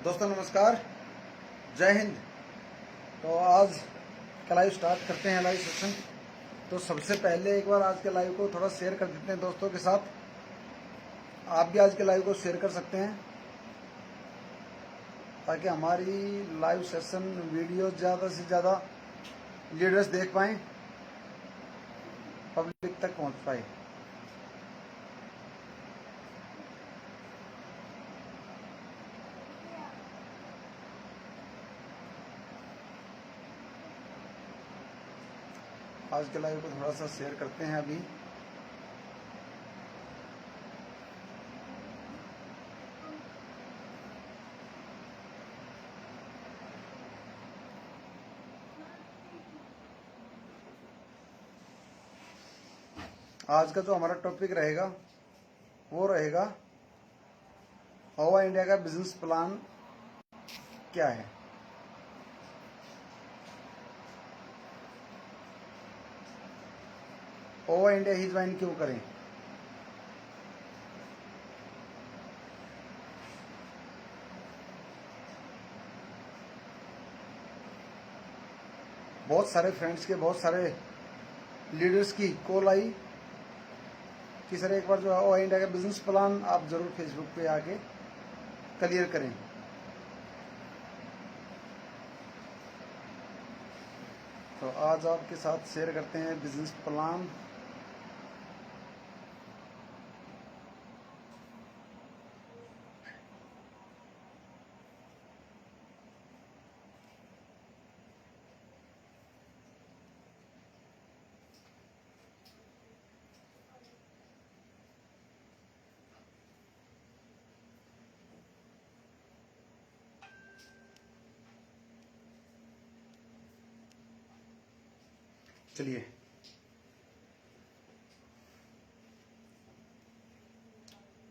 दोस्तों नमस्कार, जय हिंद। तो आज का लाइव स्टार्ट करते हैं, लाइव सेशन। तो सबसे पहले एक बार आज के लाइव को थोड़ा शेयर कर देते हैं दोस्तों के साथ। आप भी आज के लाइव को शेयर कर सकते हैं ताकि हमारी लाइव सेशन वीडियो ज़्यादा से ज़्यादा लीडर्स देख पाएँ, पब्लिक तक पहुंच पाए। आज के लाइव को थोड़ा सा शेयर करते हैं अभी। आज का जो हमारा टॉपिक रहेगा वो रहेगा ओवा इंडिया का बिजनेस प्लान क्या है। ओवा इंडिया ही ज्वाइन क्यों करें। बहुत सारे फ्रेंड्स के, बहुत सारे लीडर्स की कॉल आई कि सर एक बार जो है ओवा इंडिया का बिजनेस प्लान आप जरूर फेसबुक पे आके क्लियर करें। तो आज आपके साथ शेयर करते हैं बिजनेस प्लान। चलिए,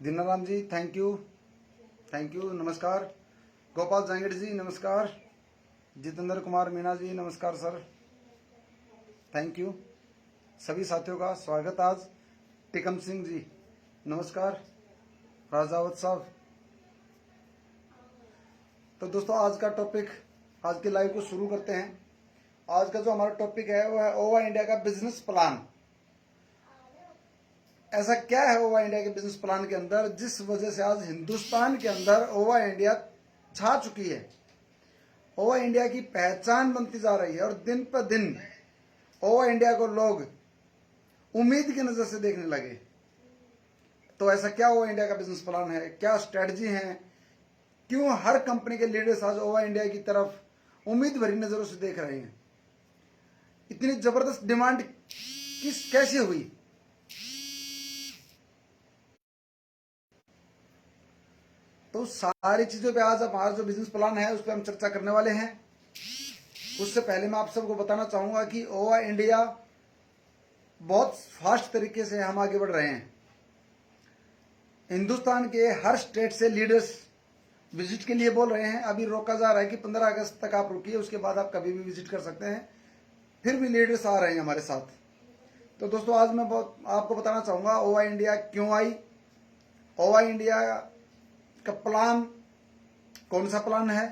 दीनाराम जी थैंक यू, नमस्कार। गोपाल जांगड़ जी नमस्कार। जितेंद्र कुमार मीना जी नमस्कार सर, थैंक यू। सभी साथियों का स्वागत। आज टिकम सिंह जी नमस्कार, राजावत साहब। तो दोस्तों आज का टॉपिक, आज के लाइव को शुरू करते हैं। आज का जो हमारा टॉपिक है वो है ओवा इंडिया का बिजनेस प्लान। ऐसा क्या है ओवा इंडिया के बिजनेस प्लान के अंदर जिस वजह से आज हिंदुस्तान के अंदर ओवा इंडिया छा चुकी है। ओवा इंडिया की पहचान बनती जा रही है और दिन पर दिन ओवा इंडिया को लोग उम्मीद की नजर से देखने लगे। तो ऐसा क्या ओवा इंडिया का बिजनेस प्लान है, क्या स्ट्रेटजी है, क्यों हर कंपनी के लीडर्स आज ओवा इंडिया की तरफ उम्मीद भरी नजरों से देख रहे हैं। इतनी जबरदस्त डिमांड कैसे हुई। तो सारी चीजों पे आज हमारा जो बिजनेस प्लान है उस पर हम चर्चा करने वाले हैं। उससे पहले मैं आप सबको बताना चाहूंगा कि ओवा इंडिया बहुत फास्ट तरीके से हम आगे बढ़ रहे हैं। हिंदुस्तान के हर स्टेट से लीडर्स विजिट के लिए बोल रहे हैं। अभी रोका जा रहा है कि 15 अगस्त तक आप रुकिए, उसके बाद आप कभी भी विजिट कर सकते हैं। फिर भी लीडर्स आ रहे हैं हमारे साथ। तो दोस्तों आज मैं बहुत आपको बताना चाहूंगा ओवा इंडिया क्यों आई, ओवा इंडिया का प्लान कौन सा प्लान है,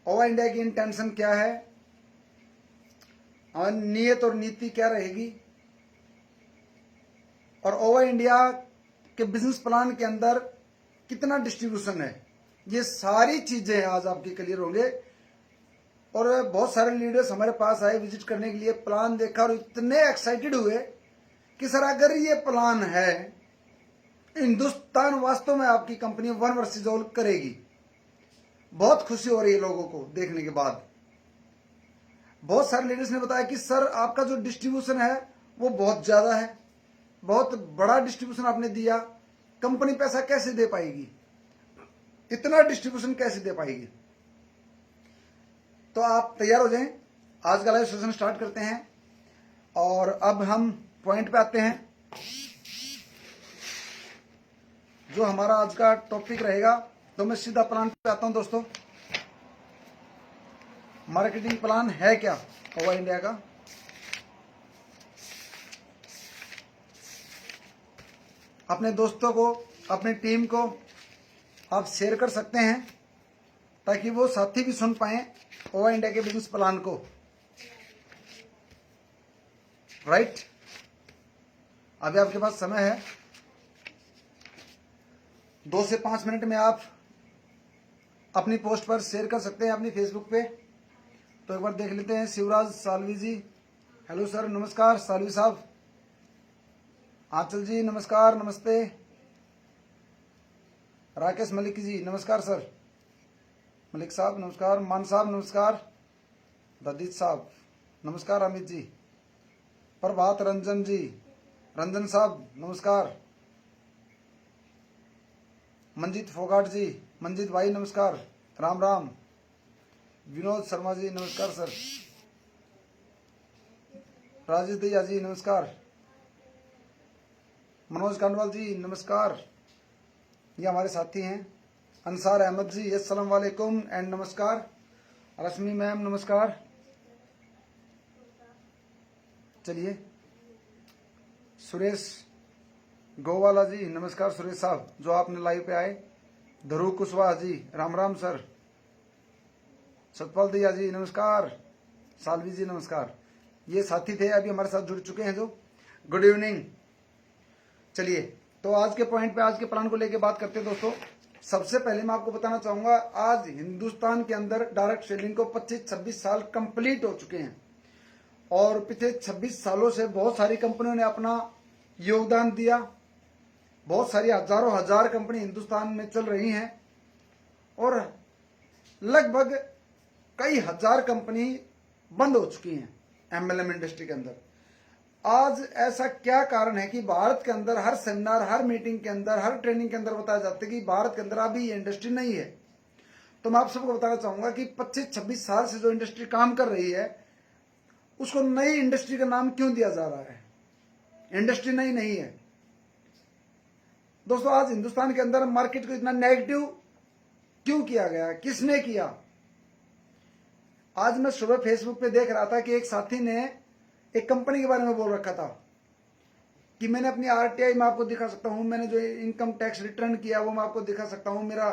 ओवा इंडिया की इंटेंशन क्या है, और नियत और नीति क्या रहेगी, और ओवा इंडिया के बिजनेस प्लान के अंदर कितना डिस्ट्रीब्यूशन है। ये सारी चीजें आज आपकी क्लियर होंगे। और बहुत सारे लीडर्स हमारे पास आए विजिट करने के लिए, प्लान देखा और इतने एक्साइटेड हुए कि सर अगर ये प्लान है, हिंदुस्तान वास्तव में आपकी कंपनी वन वर्सेस ऑल करेगी। बहुत खुशी हो रही है लोगों को देखने के बाद। बहुत सारे लीडर्स ने बताया कि सर आपका जो डिस्ट्रीब्यूशन है वो बहुत ज्यादा है, बहुत बड़ा डिस्ट्रीब्यूशन आपने दिया, कंपनी पैसा कैसे दे पाएगी, इतना डिस्ट्रीब्यूशन कैसे दे पाएगी। तो आप तैयार हो जाएं, आज का लाइव सेशन स्टार्ट करते हैं। और अब हम पॉइंट पे आते हैं। जो हमारा आज का टॉपिक रहेगा, तो मैं सीधा प्लान पे आता हूं दोस्तों। मार्केटिंग प्लान है क्या ओवा इंडिया का। अपने दोस्तों को, अपनी टीम को आप शेयर कर सकते हैं। ताकि वो साथी भी सुन पाए ओवा इंडिया के बिजनेस प्लान को। राइट, अभी आपके पास समय है, 2 से 5 मिनट में आप अपनी पोस्ट पर शेयर कर सकते हैं अपनी फेसबुक पे। तो एक बार देख लेते हैं। शिवराज सालवी जी, हेलो सर, नमस्कार सालवी साहब। आंचल जी नमस्कार, नमस्ते। राकेश मलिक जी नमस्कार सर। मलिक साहब नमस्कार। मान साहब नमस्कार। ददीत साहब नमस्कार। अमित जी, प्रभात रंजन जी, रंजन साहब नमस्कार। मंजीत फोगाट जी, मंजीत भाई नमस्कार, राम राम। विनोद शर्मा जी नमस्कार सर। राजेश दैया जी नमस्कार। मनोज कांडवाल जी नमस्कार, ये हमारे साथी हैं। अंसार अहमद जी अस्सलाम वालेकुम एंड नमस्कार। रश्मि मैम नमस्कार। चलिए, सुरेश गोवाला जी नमस्कार सुरेश साहब, जो आपने लाइव पे आए। ध्रुव कुशवाहा जी राम राम सर। सतपाल दैया जी नमस्कार। सालवी जी नमस्कार। ये साथी थे, अभी हमारे साथ जुड़ चुके हैं जो। Good evening. चलिए, तो आज के पॉइंट पे, आज के प्लान को लेके बात करते हैं दोस्तों। सबसे पहले मैं आपको बताना चाहूंगा, आज हिंदुस्तान के अंदर डायरेक्ट सेलिंग को 25-26 साल कंप्लीट हो चुके हैं और पिछले 26 सालों से बहुत सारी कंपनियों ने अपना योगदान दिया। बहुत सारी हजारों हजार कंपनी हिंदुस्तान में चल रही हैं और लगभग कई हजार कंपनी बंद हो चुकी हैं एमएलएम इंडस्ट्री के अंदर। आज ऐसा क्या कारण है कि भारत के अंदर हर सेमिनार, हर मीटिंग के अंदर, हर ट्रेनिंग के अंदर बताया जाता है कि भारत के अंदर अभी ये इंडस्ट्री नहीं है। तो मैं आप सबको बताना चाहूंगा कि 25-26 साल से जो इंडस्ट्री काम कर रही है उसको नई इंडस्ट्री का नाम क्यों दिया जा रहा है? इंडस्ट्री नई नहीं है दोस्तों। आज हिंदुस्तान के अंदर मार्केट को इतना नेगेटिव क्यों किया गया? किसने किया? आज मैं सुबह फेसबुक पे देख रहा था कि एक साथी ने एक कंपनी के बारे में बोल रखा था कि मैंने अपनी आरटीआई में आपको दिखा सकता हूं, मैंने जो इनकम टैक्स रिटर्न किया वो मैं आपको दिखा सकता हूं, मेरा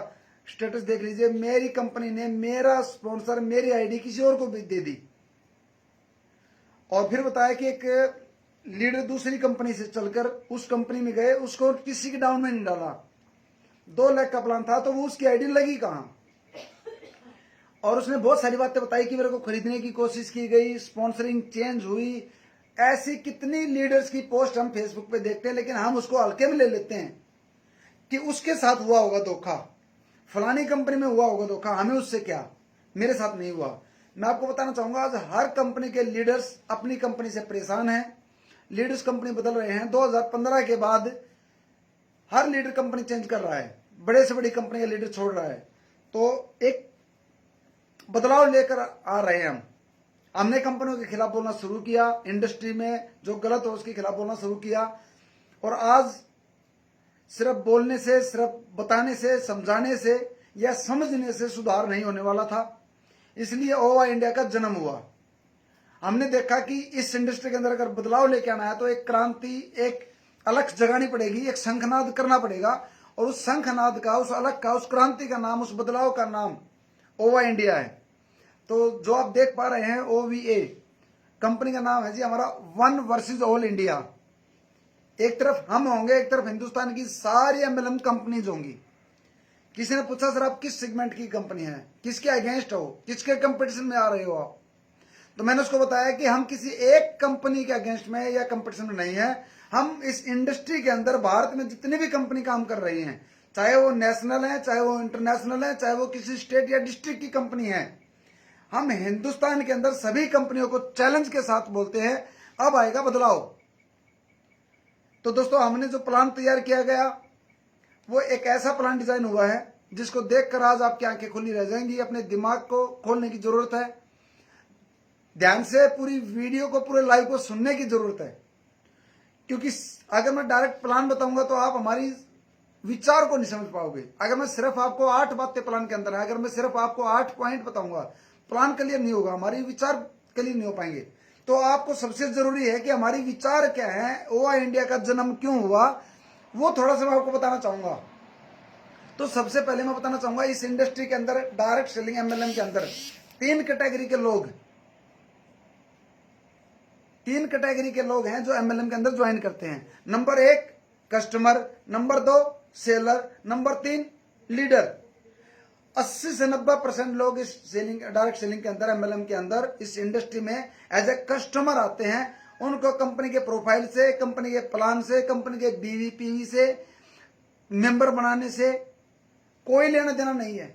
स्टेटस देख लीजिए। मेरी कंपनी ने मेरा स्पॉन्सर, मेरी आईडी किसी और को भी दे दी। और फिर बताया कि एक लीडर दूसरी कंपनी से चलकर उस कंपनी में गए, उसको किसी के डाउन में नहीं डाला। 2 लाख का प्लान था तो वो उसकी आईडी लगी कहां? और उसने बहुत सारी बातें बताई कि मेरे को खरीदने की कोशिश की गई, स्पॉन्सरिंग चेंज हुई। ऐसी कितनी लीडर्स की पोस्ट हम फेसबुक पे देखते हैं, लेकिन हम उसको हल्के में ले लेते हैं कि उसके साथ हुआ होगा धोखा, फलानी कंपनी में हुआ होगा धोखा, हमें उससे क्या, मेरे साथ नहीं हुआ। मैं आपको बताना चाहूंगा, आज हर कंपनी के लीडर्स अपनी कंपनी से परेशान हैं। लीडर्स कंपनी बदल रहे हैं। 2015 के बाद हर लीडर कंपनी चेंज कर रहा है, बड़े से बड़ी कंपनी का लीडर छोड़ रहा है। तो एक बदलाव लेकर आ रहे हैं। हमने कंपनियों के खिलाफ बोलना शुरू किया, इंडस्ट्री में जो गलत हो उसके खिलाफ बोलना शुरू किया। और आज सिर्फ बोलने से, सिर्फ बताने से, समझाने से या समझने से सुधार नहीं होने वाला था। इसलिए ओवा इंडिया का जन्म हुआ। हमने देखा कि इस इंडस्ट्री के अंदर अगर बदलाव लेके आना है तो एक क्रांति, एक अलग जगानी पड़ेगी, एक शंखनाद करना पड़ेगा। और उस शंखनाद का, उस अलग का, उस क्रांति का नाम, उस बदलाव का नाम ओवा इंडिया है। तो जो आप देख पा रहे हैं OVA कंपनी का नाम है जी हमारा, वन वर्सेस ऑल इंडिया। एक तरफ हम होंगे, एक तरफ हिंदुस्तान की सारी एमएलएम कंपनीज होंगी। किसी ने पूछा सर आप किस सेगमेंट की कंपनी है, किसके अगेंस्ट हो, किसके कंपटीशन में आ रहे हो आप? तो मैंने उसको बताया कि हम किसी एक कंपनी के अगेंस्ट में या कंपटीशन में नहीं है। हम इस इंडस्ट्री के अंदर भारत में जितनी भी कंपनी काम कर रही हैं, चाहे वो नेशनल है, चाहे वो इंटरनेशनल है, चाहे वो किसी स्टेट या डिस्ट्रिक्ट की कंपनी है, हम हिंदुस्तान के अंदर सभी कंपनियों को चैलेंज के साथ बोलते हैं अब आएगा बदलाव। तो दोस्तों, हमने जो प्लान तैयार किया गया वो एक ऐसा प्लान डिजाइन हुआ है जिसको देखकर आज आपकी आंखें खुली रह जाएंगी। अपने दिमाग को खोलने की जरूरत है, ध्यान से पूरी वीडियो को, पूरे लाइव को सुनने की जरूरत है। क्योंकि अगर मैं डायरेक्ट प्लान बताऊंगा तो आप हमारी विचार को नहीं समझ पाओगे। अगर मैं सिर्फ आपको 8 बातें प्लान के अंदर है, अगर मैं सिर्फ आपको 8 पॉइंट बताऊंगा, प्लान क्लियर नहीं होगा, हमारी विचार क्लियर नहीं हो पाएंगे। तो आपको सबसे जरूरी है कि हमारी विचार क्या है, ओवा इंडिया का जन्म क्यों हुआ, वो थोड़ा सा मैं आपको बताना चाहूंगा। तो सबसे पहले मैं बताना चाहूंगा इस इंडस्ट्री के अंदर डायरेक्ट सेलिंग एमएलएम के अंदर तीन कैटेगरी के लोग हैं जो एमएलएम के अंदर ज्वाइन करते हैं। Number 1 customer, number 2 seller, number 3 leader. 80 से 90% लोग इस सेलिंग डायरेक्ट सेलिंग के अंदर एमएलएम के अंदर इस इंडस्ट्री में एज ए कस्टमर आते हैं। उनको कंपनी के प्रोफाइल से, कंपनी के प्लान से, कंपनी के बीवीपीवी से, मेंबर बनाने से कोई लेना देना नहीं है।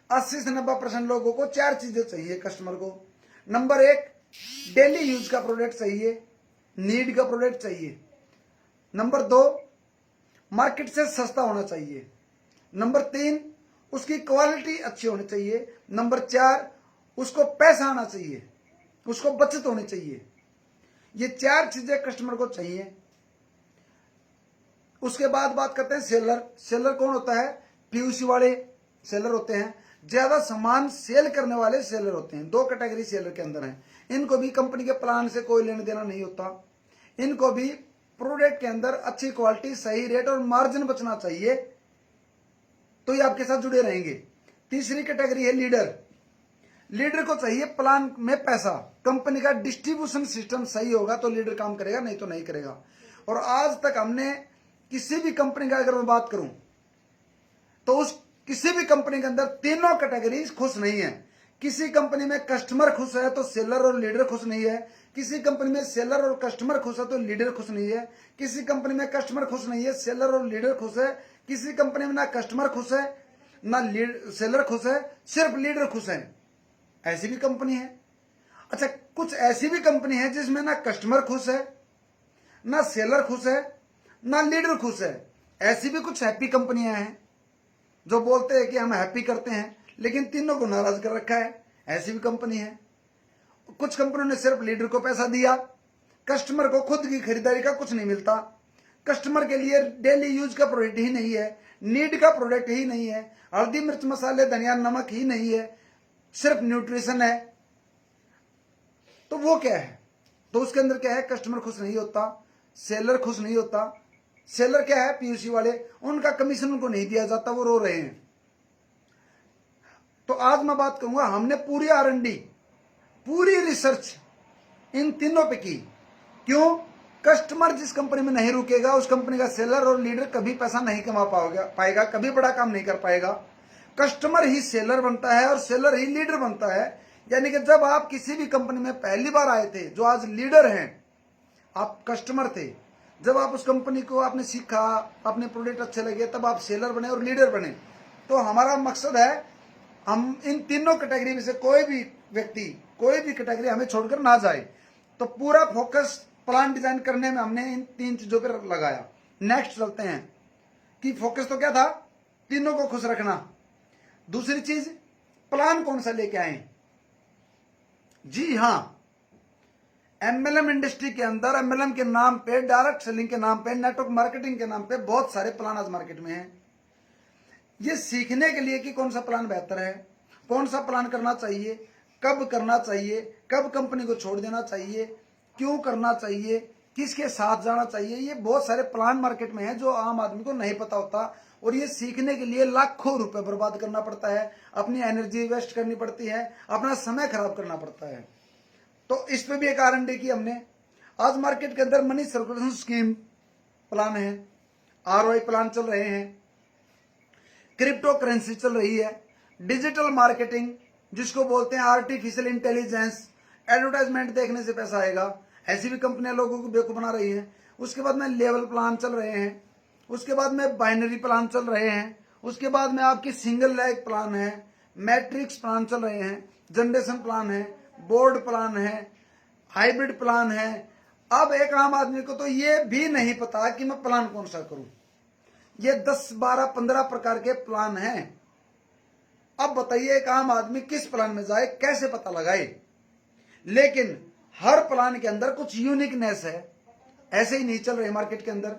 80 से 90% लोगों को 4 चीजें चाहिए कस्टमर को। नंबर 1 डेली यूज का प्रोडक्ट चाहिए, नीड का प्रोडक्ट चाहिए। नंबर 2 मार्केट से सस्ता होना चाहिए। नंबर 3 उसकी क्वालिटी अच्छी होनी चाहिए। नंबर 4 उसको पैसा आना चाहिए, उसको बचत होनी चाहिए। ये 4 चीजें कस्टमर को चाहिए। उसके बाद बात करते हैं सेलर। सेलर कौन होता है? पीयूसी वाले सेलर होते हैं, ज्यादा सामान सेल करने वाले सेलर होते हैं। 2 कैटेगरी सेलर के अंदर हैं। इनको भी कंपनी के प्लान से कोई लेना देना नहीं होता। इनको भी प्रोडक्ट के अंदर अच्छी क्वालिटी, सही रेट और मार्जिन बचना चाहिए, तो ये आपके साथ जुड़े रहेंगे। तीसरी कैटेगरी है लीडर। लीडर को चाहिए प्लान में पैसा। कंपनी का डिस्ट्रीब्यूशन सिस्टम सही होगा तो लीडर काम करेगा, नहीं तो नहीं करेगा। और आज तक हमने किसी भी कंपनी का अगर मैं बात करूं तो उस किसी भी कंपनी के अंदर तीनों कैटेगरी खुश नहीं है। किसी कंपनी में कस्टमर खुश है तो सेलर और लीडर खुश नहीं है। किसी कंपनी में सेलर और कस्टमर खुश है तो लीडर खुश नहीं है। किसी कंपनी में कस्टमर खुश नहीं है, सेलर और लीडर खुश है। किसी कंपनी में ना कस्टमर खुश है ना सेलर खुश है, सिर्फ लीडर खुश है। ऐसी भी कंपनी है। अच्छा, कुछ ऐसी भी कंपनी है जिसमें ना कस्टमर खुश है, ना सेलर खुश है, ना लीडर खुश है। ऐसी भी कुछ हैप्पी कंपनियां हैं जो बोलते हैं कि हम हैप्पी करते हैं लेकिन तीनों को नाराज कर रखा है। ऐसी भी कंपनी है। कुछ कंपनियों ने सिर्फ लीडर को पैसा दिया, कस्टमर को खुद की खरीदारी का कुछ नहीं मिलता। कस्टमर के लिए डेली यूज का प्रोडक्ट ही नहीं है, नीड का प्रोडक्ट ही नहीं है, हल्दी मिर्च मसाले धनिया नमक ही नहीं है, सिर्फ न्यूट्रिशन है। तो वो क्या है? तो उसके अंदर क्या है? कस्टमर खुश नहीं होता, सेलर खुश नहीं होता। सेलर क्या है? पीयूसी वाले, उनका कमीशन उनको नहीं दिया जाता, वो रो रहे हैं। तो आज मैं बात करूंगा, हमने पूरी R&D, पूरी रिसर्च इन तीनों पे की। क्यों? कस्टमर जिस कंपनी में नहीं रुकेगा उस कंपनी का सेलर और लीडर कभी पैसा नहीं कमा पाएगा, कभी बड़ा काम नहीं कर पाएगा। कस्टमर ही सेलर बनता है और सेलर ही लीडर बनता है। यानी कि जब आप किसी भी कंपनी में पहली बार आए थे, जो आज लीडर हैं, आप कस्टमर थे। जब आप उस कंपनी को आपने सीखा, अपने प्रोडक्ट अच्छे लगे, तब आप सेलर बने और लीडर बने। तो हमारा मकसद है हम इन तीनों कैटेगरी में से कोई भी व्यक्ति, कोई भी कैटेगरी हमें छोड़कर ना जाए। तो पूरा फोकस प्लान डिजाइन करने में हमने इन 3 चीजों पर लगाया। नेक्स्ट चलते हैं कि फोकस तो क्या था? तीनों को खुश रखना। दूसरी चीज, प्लान कौन सा लेके आए? जी हां, एमएलएम इंडस्ट्री के अंदर एमएलएम के नाम पे, डायरेक्ट सेलिंग के नाम पे, नेटवर्क मार्केटिंग के नाम पे बहुत सारे प्लान आज मार्केट में हैं। ये सीखने के लिए कि कौन सा प्लान बेहतर है, कौन सा प्लान करना चाहिए, कब करना चाहिए, कब कंपनी को छोड़ देना चाहिए, क्यों करना चाहिए, किसके साथ जाना चाहिए, ये बहुत सारे प्लान मार्केट में है जो आम आदमी को नहीं पता होता। और ये सीखने के लिए लाखों रुपए बर्बाद करना पड़ता है, अपनी एनर्जी वेस्ट करनी पड़ती है, अपना समय खराब करना पड़ता है। तो इस पे भी एक R&D की हमने। आज मार्केट के अंदर मनी सर्कुलेशन स्कीम प्लान है, ROI प्लान चल रहे हैं, क्रिप्टो करेंसी चल रही है, डिजिटल मार्केटिंग जिसको बोलते हैं आर्टिफिशियल इंटेलिजेंस, एडवर्टाइजमेंट देखने से पैसा आएगा, ऐसी भी कंपनियां लोगों को बेवकूफ बना रही हैं। उसके बाद में लेवल प्लान चल रहे हैं, उसके बाद में बाइनरी प्लान चल रहे हैं, उसके बाद में आपकी सिंगल लेग प्लान है, मैट्रिक्स प्लान चल रहे हैं, जनरेशन प्लान है, बोर्ड प्लान है, हाइब्रिड प्लान है। अब एक आम आदमी को तो ये भी नहीं पता कि मैं प्लान कौन सा करूं। ये 10, 12, 15 प्रकार के प्लान हैं। अब बताइए एक आम आदमी किस प्लान में जाए, कैसे पता लगाए? लेकिन हर प्लान के अंदर कुछ यूनिकनेस है, ऐसे ही नहीं चल रहे मार्केट के अंदर।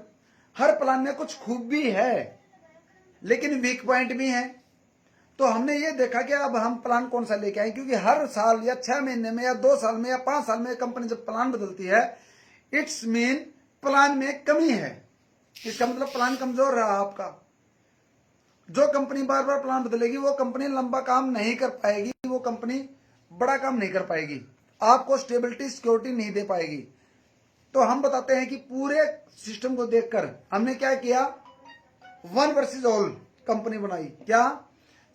हर प्लान में कुछ खूबी है लेकिन वीक पॉइंट भी है। तो हमने ये देखा कि अब हम प्लान कौन सा लेके आए, क्योंकि हर साल या 6 महीने में या 2 साल में या 5 साल में कंपनी जब प्लान बदलती है, इट्स मीन प्लान में कमी है। इसका मतलब प्लान कमजोर रहा आपका। जो कंपनी बार बार प्लान बदलेगी वो कंपनी लंबा काम नहीं कर पाएगी, वो कंपनी बड़ा काम नहीं कर पाएगी, आपको स्टेबिलिटी सिक्योरिटी नहीं दे पाएगी। तो हम बताते हैं कि पूरे सिस्टम को देखकर हमने क्या किया, वन वर्सेस ऑल कंपनी बनाई। क्या,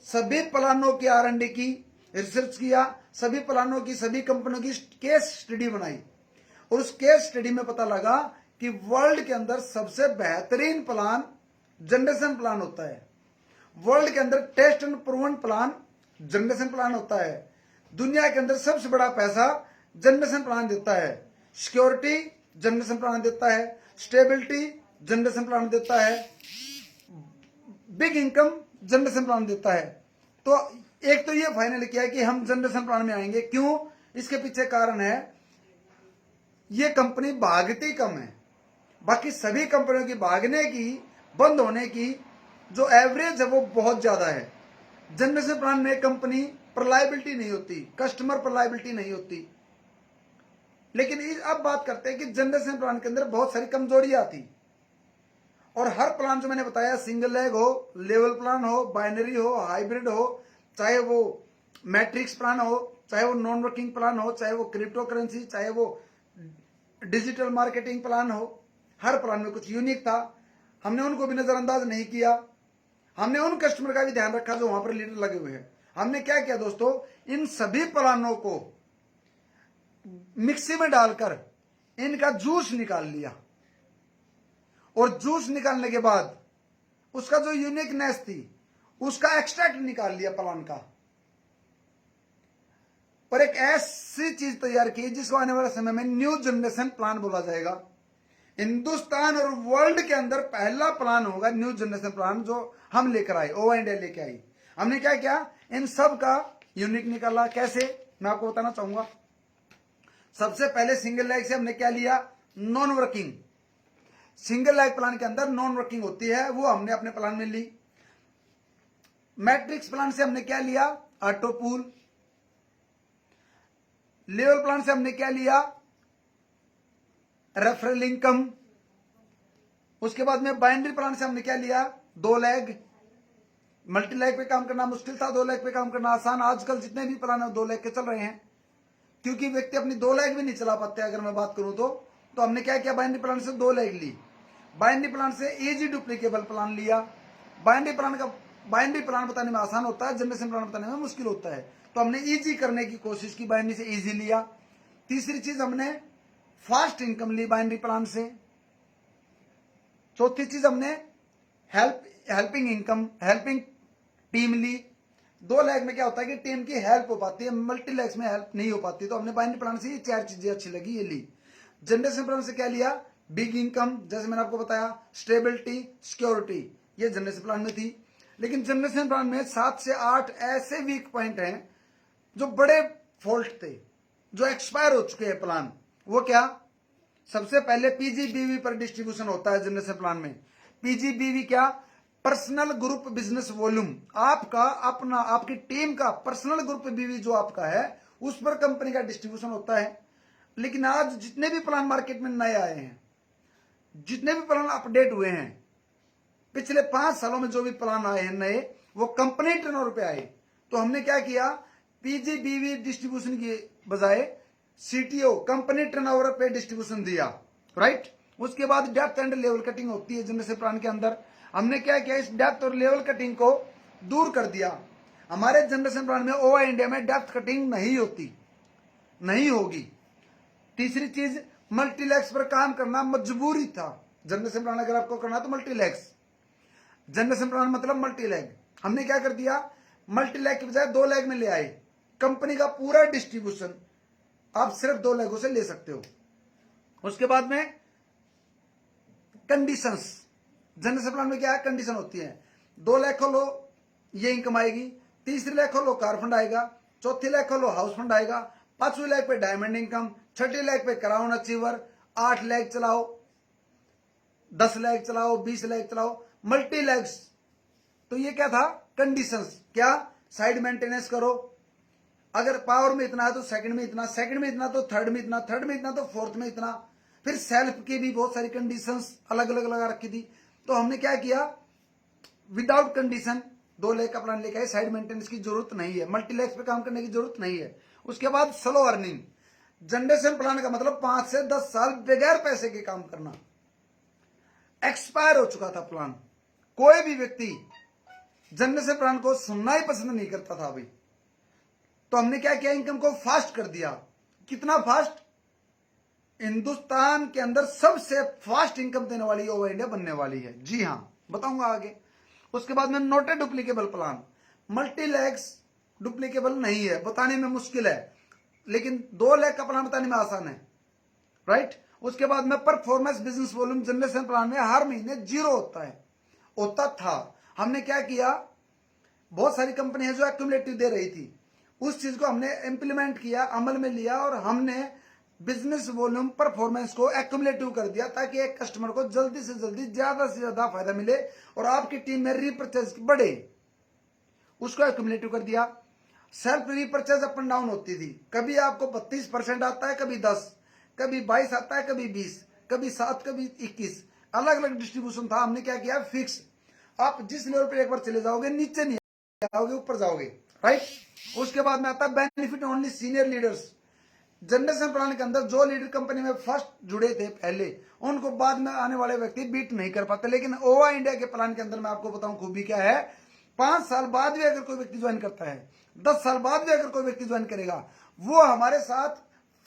सभी प्लानों की R&D की, रिसर्च किया, सभी प्लानों की, सभी कंपनियों की केस स्टडी बनाई, और उस केस स्टडी में पता लगा कि वर्ल्ड के अंदर सबसे बेहतरीन प्लान जनरेशन प्लान होता है। वर्ल्ड के अंदर test and proven plan generation plan होता है। दुनिया के अंदर सबसे बड़ा पैसा जनरेशन प्लान देता है, सिक्योरिटी जनरेशन प्लान देता है, स्टेबिलिटी जनरेशन प्लान देता है, बिग इनकम जनरेशन प्लान देता है। तो एक तो ये फाइनल किया है कि हम जनरेशन प्लान में आएंगे। क्यों? इसके पीछे कारण है, ये कंपनी भागती कम है, बाकी सभी कंपनियों की भागने की, बंद होने की जो एवरेज है वो बहुत ज्यादा है। जनरेशन प्लान में कंपनी पर लायबिलिटी नहीं होती, कस्टमर पर लायबिलिटी नहीं होती। लेकिन अब बात करते हैं कि जनरेशन प्लान के अंदर बहुत सारी कमजोरियां थी, और हर प्लान जो मैंने बताया, सिंगल लेग हो, लेवल प्लान हो, बाइनरी हो, हाइब्रिड हो, चाहे वो मैट्रिक्स प्लान हो, चाहे वो नॉन वर्किंग प्लान हो, चाहे वो क्रिप्टो करेंसी, चाहे वो डिजिटल मार्केटिंग प्लान हो, हर प्लान में कुछ यूनिक था। हमने उनको भी नजरअंदाज नहीं किया, हमने उन कस्टमर का भी ध्यान रखा जो वहां पर लीडर लगे हुए हैं। हमने क्या किया दोस्तों, इन सभी प्लानों को मिक्सी में डालकर इनका जूस निकाल लिया, और जूस निकालने के बाद उसका जो यूनिकनेस थी उसका एक्सट्रैक्ट निकाल लिया प्लान का, और एक ऐसी चीज तैयार की जिसको आने वाले समय में न्यू जनरेशन प्लान बोला जाएगा। हिंदुस्तान और वर्ल्ड के अंदर पहला प्लान होगा न्यू जनरेशन प्लान, जो हम लेकर आए, ओवा इंडिया लेके आई। हमने क्या किया, इन सब का यूनिक निकाला। कैसे, मैं आपको बताना चाहूंगा। सबसे पहले सिंगल लेग से हमने क्या लिया, non working. Single leg plan के अंदर नॉन वर्किंग होती है, वो हमने अपने प्लान में ली। मैट्रिक्स प्लान से हमने क्या लिया, ऑटो पूल। लेवल प्लान से हमने क्या लिया, रेफरल इनकम। उसके बाद में बाइनरी प्लान से हमने क्या लिया, दो लेग। मल्टी लेग पे काम करना मुश्किल था, दो लेग पे काम करना आसान। आजकल जितने भी प्लान है दो लेग के चल रहे हैं, क्योंकि व्यक्ति अपनी दो लेग भी नहीं चला पाते। अगर मैं बात करूं तो हमने क्या किया, बाइनरी प्लान से दो लेग ली। बाइनरी प्लान से इजी डुप्लीकेबल प्लान लिया। बाइनरी प्लान बताने में आसान होता है, जनरेशन प्लान बताने में मुश्किल होता है, तो हमने इजी करने की कोशिश की, बाइनरी से इजी लिया। तीसरी चीज, हमने फास्ट इनकम ली बाइनरी प्लान से। चौथी चीज, हमने हेल्पिंग इनकम, हेल्पिंग टीम ली। दो लेग में क्या होता है कि टीम की हेल्प हो पाती है, मल्टी लेग्स में हेल्प नहीं हो पाती, तो हमने बाइनरी प्लान से ये चार चीजें अच्छी लगी, ये ली। जनरेशन प्लान से क्या लिया, बिग इनकम, जैसे मैंने आपको बताया, स्टेबिलिटी, सिक्योरिटी, ये जनरेशन प्लान में थी। लेकिन जनरेशन प्लान में 7 से 8 ऐसे वीक पॉइंट हैं जो बड़े फॉल्ट थे, जो एक्सपायर हो चुके हैं प्लान। वो क्या, सबसे पहले पीजीबीवी पर डिस्ट्रीब्यूशन होता है जनरेशन प्लान में। पीजीबीवी क्या, पर्सनल ग्रुप बिजनेस वॉल्यूम। आपका अपना, आपकी टीम का पर्सनल ग्रुप बीवी जो आपका है, उस पर कंपनी का डिस्ट्रीब्यूशन होता है। लेकिन आज जितने भी प्लान मार्केट में नए आए हैं, जितने भी प्लान अपडेट हुए हैं, पिछले 5 सालों में जो भी प्लान आए हैं नए, वो कंपनी टर्नओवर पे आए। तो हमने क्या किया, पीजीबीवी डिस्ट्रीब्यूशन की बजाय सीटीओ, कंपनी टर्नओवर पे डिस्ट्रीब्यूशन दिया, राइट। उसके बाद डेप्थ एंड लेवल कटिंग होती है जनरेशन प्लान के अंदर। हमने क्या किया, इस डेप्थ और लेवल कटिंग को दूर कर दिया। हमारे जनरेशन प्लान में, ओवा इंडिया में डेप्थ कटिंग नहीं होती, नहीं होगी। तीसरी चीज, मल्टीलेक्स पर काम करना मजबूरी था। जनरेशन प्लान अगर आपको करना तो मल्टीलेक्स, जनरेशन प्लान मतलब मल्टी लेग। हमने क्या कर दिया, मल्टी लेग की बजाय दो लेग में ले आए। कंपनी का पूरा डिस्ट्रीब्यूशन आप सिर्फ दो लेगों से ले सकते हो। उसके बाद में कंडीशंस, जनरेशन प्लान में क्या है, कंडीशन होती है। 2 लाख खोलो, ये इनकम आएगी। तीसरी लाख खोलो, कार फंड आएगा। चौथी लाख खोलो, हाउस फंड आएगा। 5वीं लाख पे डायमंड इनकम। 6ठी लाख पे क्राउन अचीवर। 8 लाख चलाओ, 10 लाख चलाओ, 20 लाख चलाओ, मल्टी लैक्स। तो ये क्या था, कंडीशंस। क्या, साइड मेंटेनेंस करो, अगर पावर में इतना है तो सेकंड में इतना, सेकंड में इतना तो थर्ड में इतना, थर्ड में इतना तो फोर्थ में इतना। फिर सेल्फ की भी बहुत सारी कंडीशंस अलग अलग लगा रखी थी। तो हमने क्या किया, विदाउट कंडीशन 2 लाख का प्लान लेके आए, साइड मेंटेनेंस की जरूरत नहीं है, मल्टीलैक्स पे काम करने की जरूरत नहीं है। उसके बाद स्लो अर्निंग। जनरेशन प्लान का मतलब 5 से 10 साल बगैर पैसे के काम करना। एक्सपायर हो चुका था प्लान, कोई भी व्यक्ति जनरेशन प्लान को सुनना ही पसंद नहीं करता था अभी। तो हमने क्या किया, इनकम को फास्ट कर दिया। कितना फास्ट? हिंदुस्तान के अंदर सबसे फास्ट इनकम देने वाली ओवर इंडिया बनने वाली है। जी हां, बताऊंगा आगे। उसके बाद में not a duplicable plan. Multilax duplicable नहीं है, बताने में मुश्किल है, लेकिन 2 लाख का प्लान बताने में आसान है, राइट। उसके बाद में performance business volume generation plan में हर महीने 0 होता है, होता था। हमने क्या किया, बहुत सारी कंपनियां जो एक्यूमुलेटिव दे रही थी, उस चीज को हमने इंप्लीमेंट किया, अमल में लिया, और हमने बिजनेस वॉल्यूम परफॉर्मेंस को एक्यूमुलेटिव कर दिया, ताकि एक कस्टमर को जल्दी से जल्दी ज्यादा से ज्यादा फायदा मिले और आपकी टीम में रीपर्चेज बढ़े। उसको एक्यूमुलेटिव कर दिया। Self repurchase up and down होती थी, कभी आपको 32% आता है, कभी 10, कभी 22 आता है, कभी 20, कभी 7, कभी 21, अलग अलग डिस्ट्रीब्यूशन था। हमने क्या किया, फिक्स। आप जिस लेवल पर एक बार चले जाओगे नीचे नहीं आओगे, ऊपर जाओगे, राइट। उसके बाद में आता है benefit only senior leaders. Generation plan के अंदर जो लीडर कंपनी में फर्स्ट जुड़े थे पहले, उनको बाद में आने वाले व्यक्ति बीट नहीं कर पाते। लेकिन ओवा इंडिया के प्लान के अंदर मैं आपको बताऊं खूबी क्या है, 5 साल बाद भी अगर कोई व्यक्ति ज्वाइन करता है, 10 साल बाद भी अगर कोई व्यक्ति ज्वाइन करेगा, वो हमारे साथ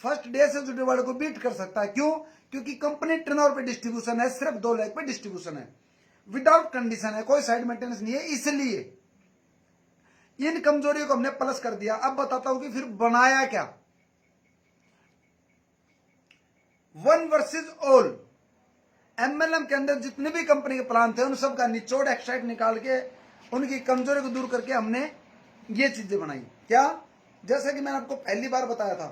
फर्स्ट डे से जुड़े वाले को बीट कर सकता है। क्यों? क्योंकि कंपनी टर्नओवर पे डिस्ट्रीब्यूशन है, सिर्फ 2 लाख पे डिस्ट्रीब्यूशन है, विदाउट कंडीशन है, कोई साइड मेंटेनेंस नहीं है। इसलिए इन कमजोरियों को हमने प्लस कर दिया। अब बताता हूं कि फिर बनाया क्या। 1 वर्सेस ऑल। एमएलएम के अंदर जितने भी कंपनी के प्लान थे, उन सब का निचोड़ एक्सट्रैक्ट निकाल के, उनकी कमजोरी को दूर करके हमने ये चीजें बनाई। क्या? जैसा कि मैंने आपको पहली बार बताया था,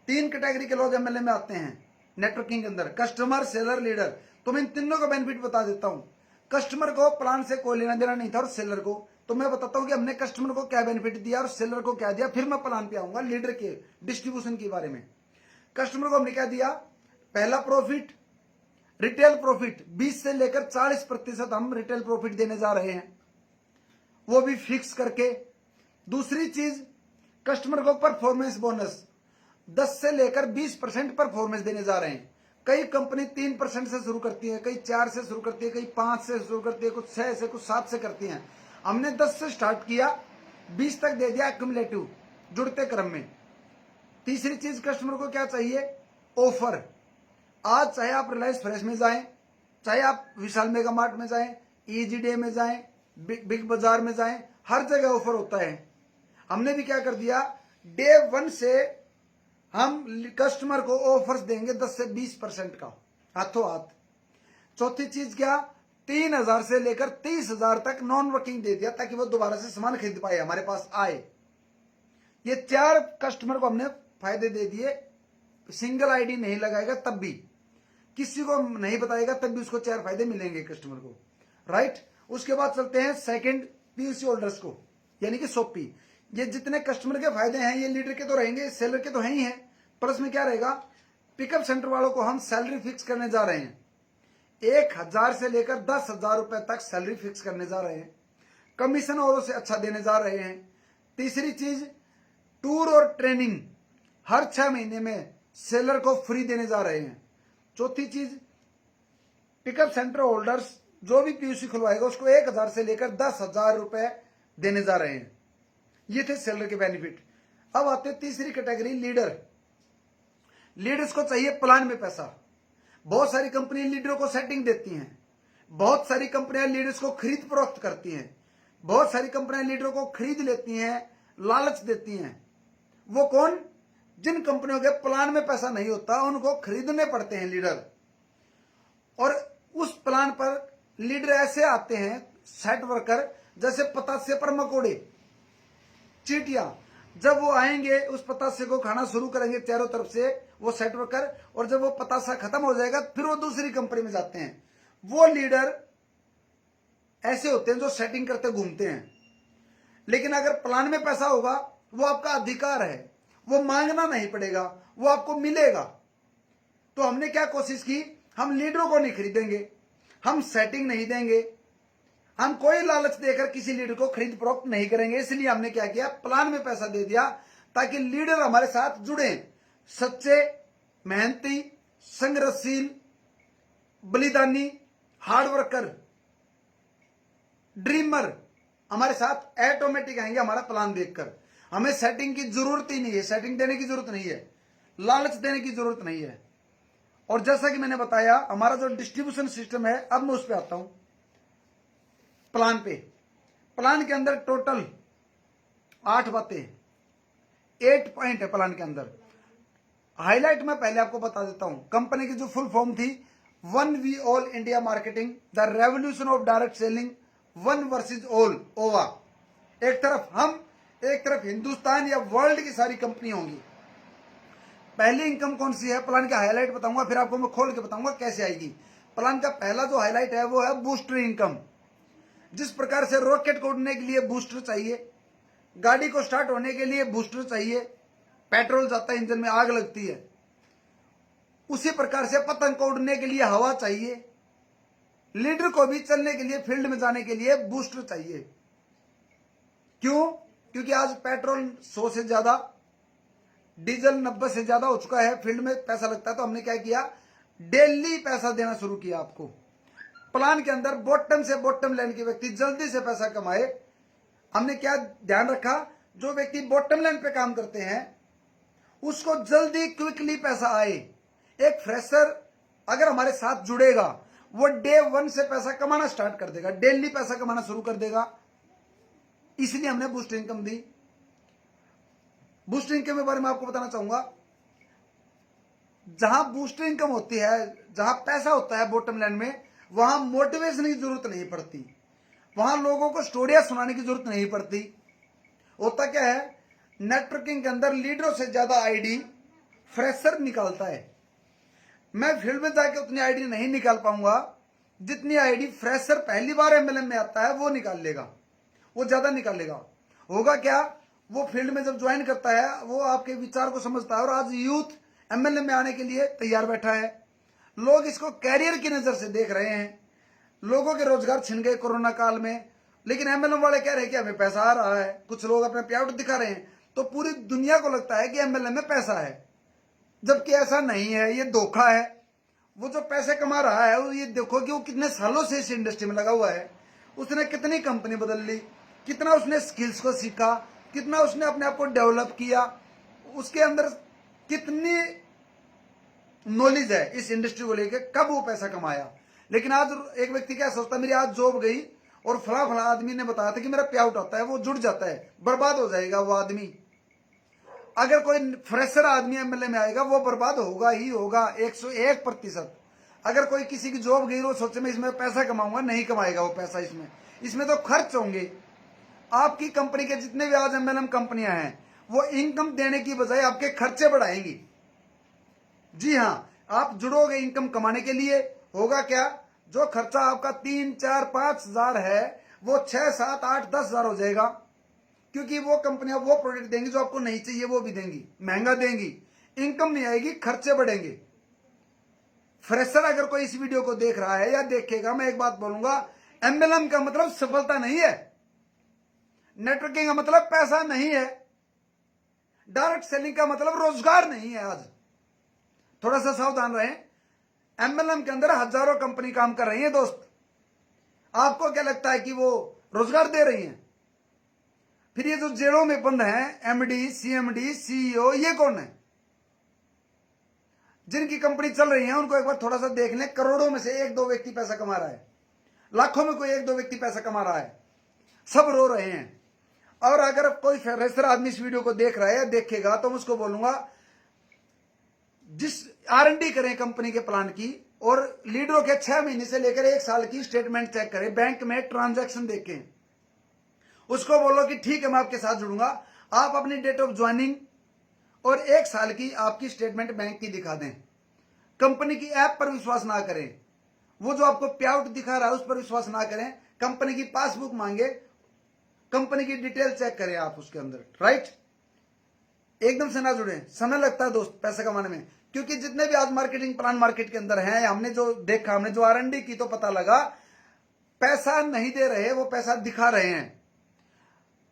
3 कैटेगरी के लोग एमएलएम में आते हैं नेटवर्किंग के अंदर, कस्टमर, सेलर, लीडर। तो मैं इन तीनों का बेनिफिट बता देता हूं। कस्टमर को प्लान से कोई लेना देना नहीं था, और सेलर को तो मैं बताता हूं कि हमने कस्टमर को क्या बेनिफिट दिया और सेलर को क्या दिया। फिर मैं प्लान पे आऊंगा लीडर के डिस्ट्रीब्यूशन के बारे में। कस्टमर को हमने क्या दिया, पहला प्रॉफिट, रिटेल प्रॉफिट 20 से लेकर 40% हम रिटेल प्रॉफिट देने जा रहे हैं, वो भी फिक्स करके। दूसरी चीज, कस्टमर को परफॉर्मेंस बोनस 10 से लेकर 20% परफॉर्मेंस देने जा रहे हैं। कई कंपनी 3% से शुरू करती है, कई 4 से शुरू करती है, कई 5 से शुरू करती है, कुछ 6 से, कुछ 7 से करती हैं। हमने 10 से स्टार्ट किया, 20 तक दे दिया एक्यूमुलेटिव जुड़ते क्रम में। तीसरी चीज, कस्टमर को क्या चाहिए, ऑफर। आज चाहे आप रिलायंस फ्रेश में जाएं, चाहे आप विशाल मेगा मार्ट में जाएं, ईजी डे में जाएं, बिग बाजार में जाएं, हर जगह ऑफर होता है। हमने भी क्या कर दिया, डे 1 से हम कस्टमर को ऑफर्स देंगे 10 से 20% का, हाथों हाथ। चौथी चीज क्या, 3,000 से लेकर 30,000 तक नॉन वर्किंग दे दिया, ताकि वो दोबारा से सामान खरीद पाए, हमारे पास आए। ये 4 कस्टमर को हमने फायदे दे दिए। सिंगल आईडी नहीं लगाएगा तब भी, किसी को नहीं बताएगा तब भी उसको 4 फायदे मिलेंगे कस्टमर को, राइट। उसके बाद चलते हैं सेकंड, पीयूसी होल्डर्स को, यानी कि सोपी। ये जितने कस्टमर के फायदे हैं, ये लीडर के तो रहेंगे, सेलर के तो है ही है, प्लस में क्या रहेगा, पिकअप सेंटर वालों को हम सैलरी फिक्स करने जा रहे हैं। 1,000 से लेकर 10,000 रुपए तक सैलरी फिक्स करने जा रहे हैं। कमीशन औरों से अच्छा देने जा रहे हैं। तीसरी चीज, टूर और ट्रेनिंग हर 6 महीने में सेलर को फ्री देने जा रहे हैं। चौथी चीज, पिकअप सेंटर होल्डर्स जो भी पीयूसी खुलवाएगा उसको 1,000 से लेकर 10,000 रुपए देने जा रहे हैं। ये थे सेलर के बेनिफिट। अब आते हैं तीसरी कैटेगरी, लीडर। लीडर्स को चाहिए प्लान में पैसा। बहुत सारी कंपनी लीडरों को सेटिंग देती हैं, बहुत सारी कंपनियां लीडर्स को खरीद फरोख्त करती हैं, बहुत सारी कंपनियां लीडरों को खरीद लेती हैं, लालच देती हैं। वो कौन? जिन कंपनियों के प्लान में पैसा नहीं होता, उनको खरीदने पड़ते हैं लीडर। और उस प्लान पर लीडर ऐसे आते हैं, सेट वर्कर, जैसे पतासे पर मकोड़े, चीटियां। जब वो आएंगे, उस पतासे को खाना शुरू करेंगे चारों तरफ से वो सेट वर्कर, और जब वो पतासा खत्म हो जाएगा फिर वो दूसरी कंपनी में जाते हैं। वो लीडर ऐसे होते हैं जो सेटिंग करते घूमते हैं। लेकिन अगर प्लान में पैसा होगा, वो आपका अधिकार है, वो मांगना नहीं पड़ेगा, वो आपको मिलेगा। तो हमने क्या कोशिश की, हम लीडरों को नहीं खरीदेंगे, हम सेटिंग नहीं देंगे, हम कोई लालच देकर किसी लीडर को खरीद फरोख्त नहीं करेंगे। इसलिए हमने क्या किया, प्लान में पैसा दे दिया ताकि लीडर हमारे साथ जुड़े, सच्चे, मेहनती, संघर्षशील, बलिदानी, हार्ड वर्कर, ड्रीमर हमारे साथ ऑटोमेटिक आएंगे हमारा प्लान देखकर। हमें सेटिंग की जरूरत ही नहीं है, सेटिंग देने की जरूरत नहीं है, लालच देने की जरूरत नहीं है। और जैसा कि मैंने बताया, हमारा जो डिस्ट्रीब्यूशन सिस्टम है, अब मैं उस पर आता हूं। प्लान पे, प्लान के अंदर टोटल 8 बातें, 8 पॉइंट है प्लान के अंदर। हाईलाइट में पहले आपको बता देता हूं। कंपनी की जो फुल फॉर्म थी, one we all India marketing, the revolution of direct selling, one versus all ओवा। एक तरफ हम, एक तरफ हिंदुस्तान या वर्ल्ड की सारी कंपनी होंगी। पहली इनकम कौन सी है, प्लान का हाईलाइट बताऊंगा, फिर आपको मैं खोल के बताऊंगा कैसे आएगी। प्लान का पहला जो हाईलाइट है वो है बूस्टर इनकम। जिस प्रकार से रॉकेट को उड़ने के लिए बूस्टर चाहिए, गाड़ी को स्टार्ट होने के लिए बूस्टर चाहिए, पेट्रोल जाता है इंजन में आग लगती है, उसी प्रकार से पतंग को उड़ने के लिए हवा चाहिए, लीडर को भी चलने के लिए, फील्ड में जाने के लिए बूस्टर चाहिए। क्यों? क्योंकि आज पेट्रोल 100 से ज्यादा, डीजल 90 से ज्यादा हो चुका है, फील्ड में पैसा लगता है। तो हमने क्या किया, डेली पैसा देना शुरू किया आपको। प्लान के अंदर बॉटम से बॉटम लाइन के व्यक्ति जल्दी से पैसा कमाए। हमने क्या ध्यान रखा, जो व्यक्ति बॉटम लाइन पे काम करते हैं उसको जल्दी क्विकली पैसा आए। एक फ्रेशर अगर हमारे साथ जुड़ेगा, वो डे 1 से पैसा कमाना स्टार्ट कर देगा, डेली पैसा कमाना शुरू कर देगा। इसलिए हमने बूस्ट इनकम दी। बूस्ट इनकम के बारे में आपको बताना चाहूंगा, जहां बूस्ट इनकम होती है, जहां पैसा होता है बॉटम लाइन में, वहां मोटिवेशन की जरूरत नहीं पड़ती, वहां लोगों को स्टोरियां सुनाने की जरूरत नहीं पड़ती। होता क्या है, नेटवर्किंग के अंदर लीडरों से ज्यादा आईडी फ्रेशर निकालता है। मैं फील्ड में जाके उतनी आईडी नहीं निकाल पाऊंगा जितनी आईडी फ्रेशर पहली बार एमएलएम में आता है वो निकाल लेगा, वो ज्यादा निकालेगा। होगा क्या, वो फील्ड में जब ज्वाइन करता है वो आपके विचार को समझता है। और आज यूथ एमएलएम में आने के लिए तैयार बैठा है। लोग इसको कैरियर की नजर से देख रहे हैं। लोगों के रोजगार छिन गए कोरोना काल में, लेकिन एमएलएम वाले कह रहे हैं कि हमें पैसा आ रहा है। कुछ लोग अपने प्याउट दिखा रहे हैं, तो पूरी दुनिया को लगता है कि एमएलएम में पैसा है, जबकि ऐसा नहीं है, ये धोखा है। वो जो पैसे कमा रहा है, वो ये देखो कि वो कितने सालों से इस इंडस्ट्री में लगा हुआ है। उसने कितनी कंपनी बदल ली, कितना उसने स्किल्स को सीखा, कितना उसने अपने आप को डेवलप किया, उसके अंदर कितनी नॉलेज है इस इंडस्ट्री को लेकर, कब वो पैसा कमाया। लेकिन आज एक व्यक्ति क्या सोचता है, मेरी आज जॉब गई और फला फला आदमी ने बताया था कि मेरा पे आउट आता है, वो जुड़ जाता है, बर्बाद हो जाएगा वो आदमी। अगर कोई फ्रेशर आदमी एमएलए में आएगा वो बर्बाद होगा ही होगा 101%। अगर कोई किसी की जॉब गई, वो सोचे मैं इसमें पैसा कमाऊंगा, नहीं कमाएगा वो पैसा। इसमें तो खर्च होंगे। आपकी कंपनी के जितने भी आज एमएलएम कंपनियां हैं, वो इनकम देने की बजाय आपके खर्चे बढ़ाएंगी। जी हां, आप जुड़ोगे इनकम कमाने के लिए। होगा क्या, जो खर्चा आपका 3, 4, 5 हजार है, वो 6, 7, 8, 10 हजार हो जाएगा। क्योंकि वो कंपनियां वो प्रोडक्ट देंगी जो आपको नहीं चाहिए, वो भी देंगी, महंगा देंगी, इनकम नहीं आएगी, खर्चे बढ़ेंगे। फ्रेशर अगर कोई इस वीडियो को देख रहा है या देखेगा, मैं एक बात बोलूंगा, एमएलएम का मतलब सफलता नहीं है, नेटवर्किंग का मतलब पैसा नहीं है, डायरेक्ट सेलिंग का मतलब रोजगार नहीं है। आज थोड़ा सा सावधान रहें। एमएलएम के अंदर हजारों कंपनी काम कर रही है दोस्त। आपको क्या लगता है कि वो रोजगार दे रही हैं? फिर ये जो जेलों में बंद हैं, एमडी, सीएमडी, सीईओ, ये कौन है? जिनकी कंपनी चल रही है उनको एक बार थोड़ा सा देख लें। करोड़ों में से 1-2 व्यक्ति पैसा कमा रहा है, लाखों में कोई 1-2 व्यक्ति पैसा कमा रहा है, सब रो रहे हैं। और अगर कोई फ्रेशर आदमी इस वीडियो को देख रहा है या देखेगा, तो मैं उसको बोलूंगा, जिस आरएनडी करें कंपनी के प्लान की, और लीडरों के 6 महीने से लेकर 1 साल की स्टेटमेंट चेक करें, बैंक में ट्रांजैक्शन देखें। उसको बोलो कि ठीक है मैं आपके साथ जुड़ूंगा, आप अपनी डेट ऑफ ज्वाइनिंग और 1 साल की आपकी स्टेटमेंट बैंक की दिखा दें। कंपनी की ऐप पर विश्वास ना करें, वो जो आपको पे आउट दिखा रहा है उस पर विश्वास ना करें। कंपनी की पासबुक मांगे, कंपनी की डिटेल चेक करें आप उसके अंदर, राइट। एकदम से ना जुड़े, समय लगता है दोस्त पैसे कमाने में। क्योंकि जितने भी आज मार्केटिंग प्लान मार्केट के अंदर हैं, हमने जो देखा, हमने जो आरएनडी की, तो पता लगा पैसा नहीं दे रहे, वो पैसा दिखा रहे हैं।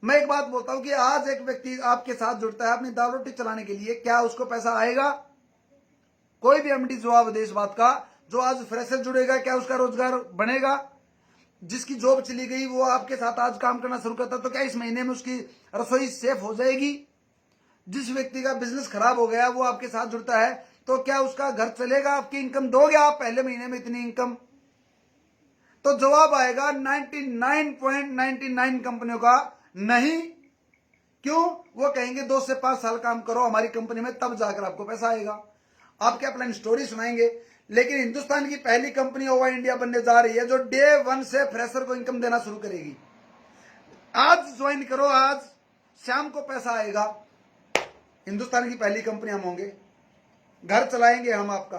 मैं एक बात बोलता हूं कि आज एक व्यक्ति आपके साथ जुड़ता है अपनी दाल रोटी चलाने के लिए, क्या उसको पैसा आएगा? कोई भी एमडी जवाब दे इस बात का। जो आज फ्रेशर जुड़ेगा, क्या उसका रोजगार बनेगा? जिसकी जॉब चली गई वो आपके साथ आज काम करना शुरू करता, तो क्या इस महीने में उसकी रसोई सेफ हो जाएगी? जिस व्यक्ति का बिजनेस खराब हो गया वो आपके साथ जुड़ता है, तो क्या उसका घर चलेगा? आपकी इनकम दोगे आप पहले महीने में इतनी इनकम? तो जवाब आएगा 99.99 कंपनियों का नहीं। क्यों? वो कहेंगे 2 से 5 साल काम करो हमारी कंपनी में, तब जाकर आपको पैसा आएगा। आपके अपना स्टोरी सुनाएंगे। लेकिन हिंदुस्तान की पहली कंपनी ओवा इंडिया बनने जा रही है जो डे 1 से फ्रेशर को इनकम देना शुरू करेगी। आज ज्वाइन करो, आज शाम को पैसा आएगा। हिंदुस्तान की पहली कंपनी हम होंगे, घर चलाएंगे हम आपका।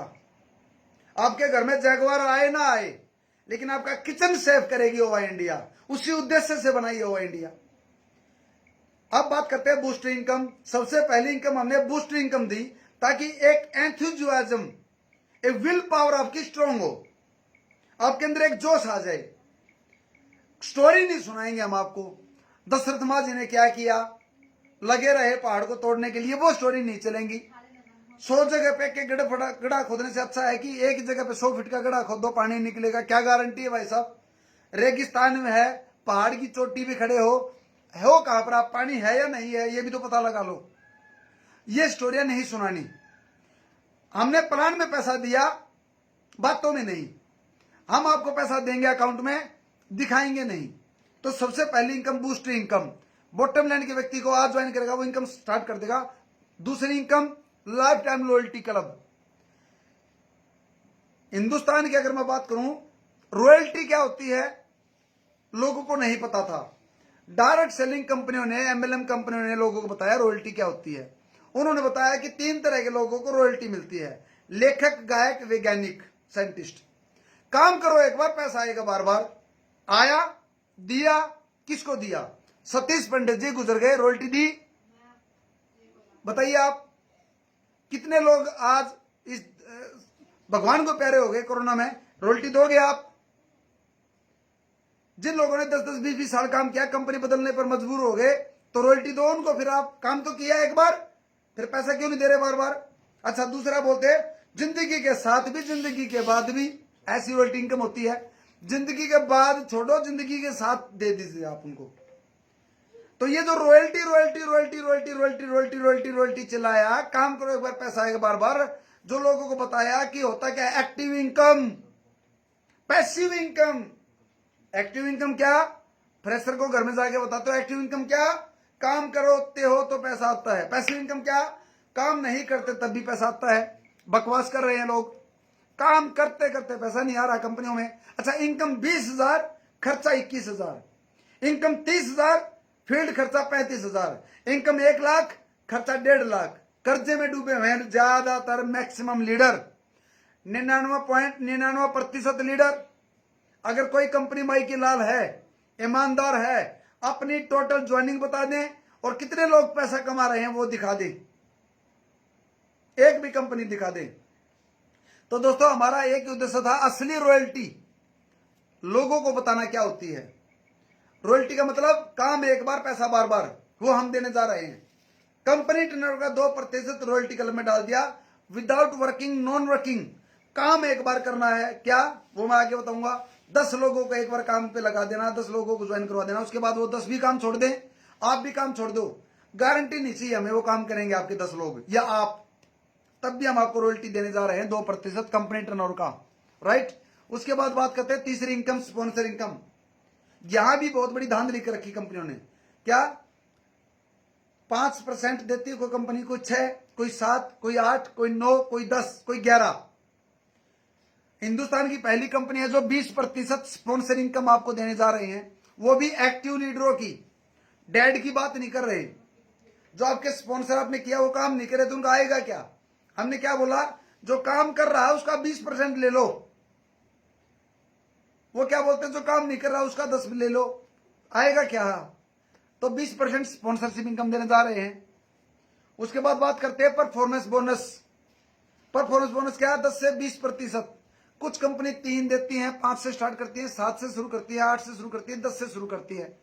आपके घर में जैगवार आए ना आए, लेकिन आपका किचन सेव करेगी ओवा इंडिया। उसी उद्देश्य से बनाई ओवा इंडिया। अब बात करते हैं बूस्टर इनकम। सबसे पहली इनकम हमने बूस्टर इनकम दी ताकि एक एंथुजियाज्म, एक विल पावर आपकी स्ट्रांग हो, आपके अंदर एक जोश आ जाए। स्टोरी नहीं सुनाएंगे हम आपको, दशरथ माँ जी ने क्या किया, लगे रहे पहाड़ को तोड़ने के लिए, वो स्टोरी नहीं चलेंगी। 100 जगह पे के गड्ढा खोदने से अच्छा है कि एक जगह पे 100 फीट का गड्ढा खोदो, पानी निकलेगा। क्या गारंटी है भाई साहब? रेगिस्तान में है, पहाड़ की चोटी भी खड़े हो कहां पर आप, पानी है या नहीं है ये भी तो पता लगा लो। ये स्टोरियां नहीं सुनानी। हमने प्लान में पैसा दिया, बातों में नहीं। हम आपको पैसा देंगे अकाउंट में, दिखाएंगे नहीं। तो सबसे पहली income booster income. Bottom line के व्यक्ति को आज ज्वाइन करेगा वो इनकम स्टार्ट कर देगा। दूसरी income life time loyalty club. Hindustan की अगर मैं बात करूं, रॉयल्टी क्या होती है लोगों को नहीं पता था। डायरेक्ट सेलिंग कंपनियों ने, एमएलएम कंपनियों ने लोगों को बताया रॉयल्टी क्या होती है। उन्होंने बताया कि 3 तरह के लोगों को रॉयल्टी मिलती है: लेखक, गायक, वैज्ञानिक, साइंटिस्ट। काम करो एक बार, पैसा आएगा बार बार। आया, दिया, किसको दिया? सतीश पंडित जी गुजर गए, रॉयल्टी दी। बताइए आप कितने लोग आज इस भगवान को प्यारे हो गए कोरोना में, रॉयल्टी दोगे आप? जिन लोगों ने 10-10, 20-20 साल काम किया, कंपनी बदलने पर मजबूर हो गए, तो रॉयल्टी दो उनको। फिर आप काम तो किया एक बार, फिर पैसा क्यों नहीं दे रहे बार बार? अच्छा, दूसरा बोलते जिंदगी के साथ भी, जिंदगी के बाद भी ऐसी रॉयल्टी इनकम होती है। जिंदगी के बाद छोड़ो, जिंदगी के साथ दे दीजिए आप उनको। तो ये जो royalty royalty royalty royalty royalty royalty royalty royalty चिल्लाया, काम करो एक बार पैसा आएगा बार बार, जो लोगों को बताया कि होता क्या active income, passive income. Active income क्या? फ्रेशर को घर में जाके बताते हो एक्टिव इनकम क्या? काम करते हो तो पैसा आता है। पैसिव इनकम क्या? काम नहीं करते तब भी पैसा आता है। बकवास कर रहे हैं लोग, काम करते करते पैसा नहीं आ रहा कंपनियों में। अच्छा, इनकम 20,000, खर्चा 21,000। इनकम 30,000, फील्ड खर्चा 35,000। इनकम 1 लाख, खर्चा 1.5 लाख। कर्जे में डूबे हुए हैं ज्यादातर मैक्सिमम लीडर, 99.99% लीडर। अगर कोई कंपनी माई की लाल है, ईमानदार है, अपनी टोटल ज्वाइनिंग बता दें और कितने लोग पैसा कमा रहे हैं वो दिखा दें, एक भी कंपनी दिखा दें। तो दोस्तों हमारा एक उद्देश्य था, असली रॉयल्टी लोगों को बताना क्या होती है। रॉयल्टी का मतलब काम एक बार, पैसा बार बार, वो हम देने जा रहे हैं। कंपनी टर्नओवर का 2% रॉयल्टी क्लब में डाल दिया। विदाउट वर्किंग, नॉन वर्किंग, काम एक बार करना है क्या, वो मैं आगे बताऊंगा। 10 लोगों को एक बार काम पे लगा देना, 10 लोगों को ज्वाइन करवा देना, उसके बाद वो 10 भी काम छोड़ दें, आप भी काम छोड़ दो, गारंटी नहीं चाहिए हमें वो काम करेंगे आपके 10 लोग या आप, तब भी हम आपको रॉयल्टी देने जा रहे हैं 2% कंपनी टर्नओवर का, राइट। उसके बाद बात करते हैं तीसरी इनकम, स्पॉन्सर इनकम। यहां भी बहुत बड़ी धांधली कर रखी कंपनियों ने। क्या 5% देती है कोई कंपनी, कोई 6, कोई 7, कोई 8, कोई 9, कोई 10, कोई 11। हिंदुस्तान की पहली कंपनी है जो 20% स्पॉन्सर इनकम आपको देने जा रहे हैं, वो भी एक्टिव लीडरों की। डैड की बात नहीं कर रहे, जो आपके स्पॉन्सर आपने किया वो काम नहीं करे तो उनका आएगा क्या? हमने क्या बोला, जो काम कर रहा है उसका 20% ले लो। वो क्या बोलते हैं, जो काम नहीं कर रहा उसका 10 ले लो, आएगा क्या? तो 20% स्पॉन्सरशिप इनकम देने जा रहे हैं। उसके बाद बात करते हैं परफॉर्मेंस बोनस। परफॉर्मेंस बोनस क्या है? 10 से 20%। कुछ कंपनी 3 देती हैं, 5 से स्टार्ट करती है, 7 से शुरू करती है, 8 से शुरू करती है, 10 से शुरू करती है।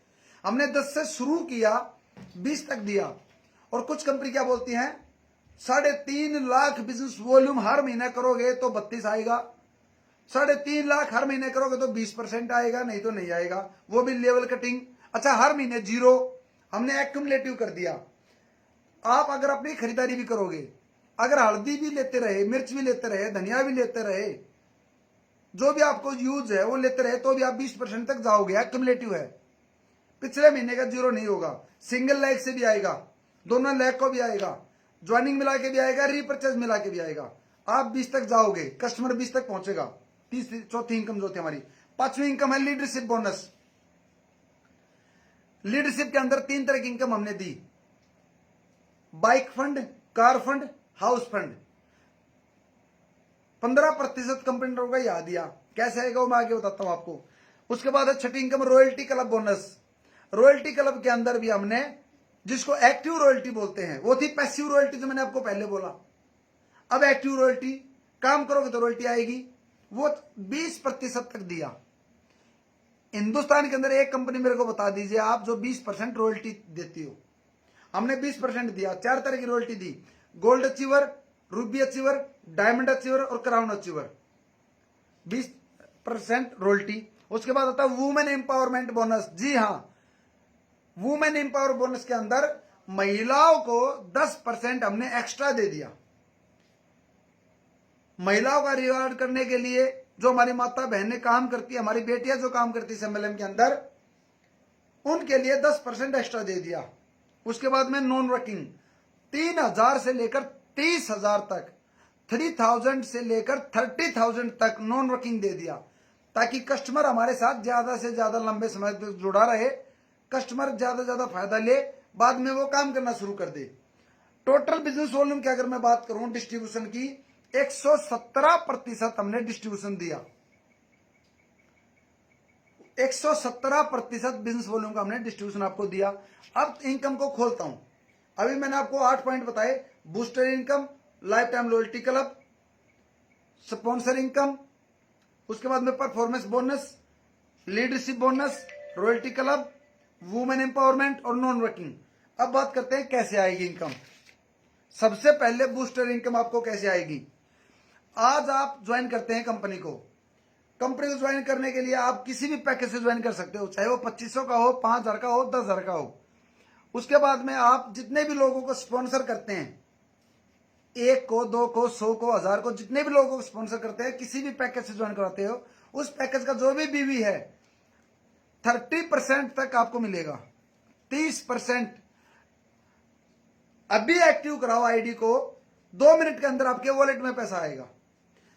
हमने 10 से शुरू किया, 20 तक दिया। और कुछ कंपनी क्या बोलती हैं, 3.5 लाख बिजनेस वॉल्यूम हर महीने करोगे तो 32 आएगा, 3.5 लाख हर महीने करोगे तो 20% आएगा, नहीं तो नहीं आएगा, वो भी लेवल कटिंग। अच्छा, हर महीने 0, हमने एक्यूमुलेटिव कर दिया। आप अगर अपनी खरीदारी भी करोगे, अगर हल्दी भी लेते रहे, मिर्च भी लेते रहे, धनिया भी लेते रहे, जो भी आपको यूज है वो लेते रहे, तो भी आप 20% तक जाओगे। एक्यूमुलेटिव है, पिछले महीने का 0 नहीं होगा। सिंगल लेग से भी आएगा, दोनों लेग को भी आएगा, ज्वाइनिंग मिला के भी आएगा, रीपर्चेज मिला के भी आएगा। आप 20 तक जाओगे, कस्टमर 20 तक पहुंचेगा। तीसरी चौथी इनकम जो थी हमारी। 5वीं इनकम है लीडरशिप बोनस। लीडरशिप के अंदर 3 तरह की इनकम हमने दी, bike fund, car fund, house fund. 15% company का याद दिया, कैसे आएगा वो मैं आगे बताता हूं आपको। उसके बाद है छठी income royalty club bonus. Royalty club के अंदर भी हमने, जिसको एक्टिव रॉयल्टी बोलते हैं, वो थी पैसिव रॉयल्टी जो मैंने आपको पहले बोला। अब एक्टिव रॉयल्टी, काम करोगे तो रॉयल्टी आएगी, वो 20% तक दिया। हिंदुस्तान के अंदर एक कंपनी मेरे को बता दीजिए आप जो 20% रॉयल्टी देती हो। हमने 20% दिया। 4 तरह की रॉयल्टी दी, gold achiever, ruby achiever, diamond achiever और क्राउन अचीवर। 20% रॉयल्टी। उसके बाद आता है वुमेन एम्पावरमेंट बोनस। जी हाँ, वुमेन एम्पावर बोनस के अंदर महिलाओं को 10% हमने एक्स्ट्रा दे दिया। महिलाओं का रिवार्ड करने के लिए, जो हमारी माता बहनें काम करती है, हमारी बेटियां जो काम करती है सम्मेलन के अंदर, उनके लिए 10% एक्स्ट्रा दे दिया। उसके बाद में नॉन वर्किंग 3,000 से लेकर 30,000 तक, 3,000 से लेकर 30,000 तक नॉन वर्किंग दे दिया, ताकि कस्टमर हमारे साथ ज्यादा से ज्यादा लंबे समय तक जुड़ा रहे, कस्टमर ज्यादा ज्यादा फायदा ले, बाद में वो काम करना शुरू कर दे। टोटल बिजनेस वॉल्यूम की अगर मैं बात करूं डिस्ट्रीब्यूशन की, 117% हमने डिस्ट्रीब्यूशन दिया। 117% बिजनेस वॉल्यूम का हमने डिस्ट्रीब्यूशन आपको दिया। अब इनकम को खोलता हूं। अभी मैंने आपको 8 पॉइंट बताए, booster income, life time loyalty club, sponsor income, उसके बाद में performance bonus, leadership bonus, royalty club, women empowerment और नॉन वर्किंग। अब बात करते हैं कैसे आएगी इनकम। सबसे पहले बूस्टर इनकम आपको कैसे आएगी। आज आप ज्वाइन करते हैं कंपनी को, कंपनी को ज्वाइन करने के लिए आप किसी भी पैकेज से ज्वाइन कर सकते हो, चाहे वो 2500 का हो, 5,000 का हो, 10,000 का हो। उसके बाद में आप जितने भी लोगों को स्पॉन्सर करते हैं, 1 को, 2 को, 100 को, 1000 को, जितने भी लोगों को स्पॉन्सर करते हैं, किसी भी पैकेज से ज्वाइन कराते हो, उस पैकेज का जो भी बीवी है 30% तक आपको मिलेगा। 30% अभी एक्टिव कराओ आईडी को, 2 मिनट के अंदर आपके वॉलेट में पैसा आएगा,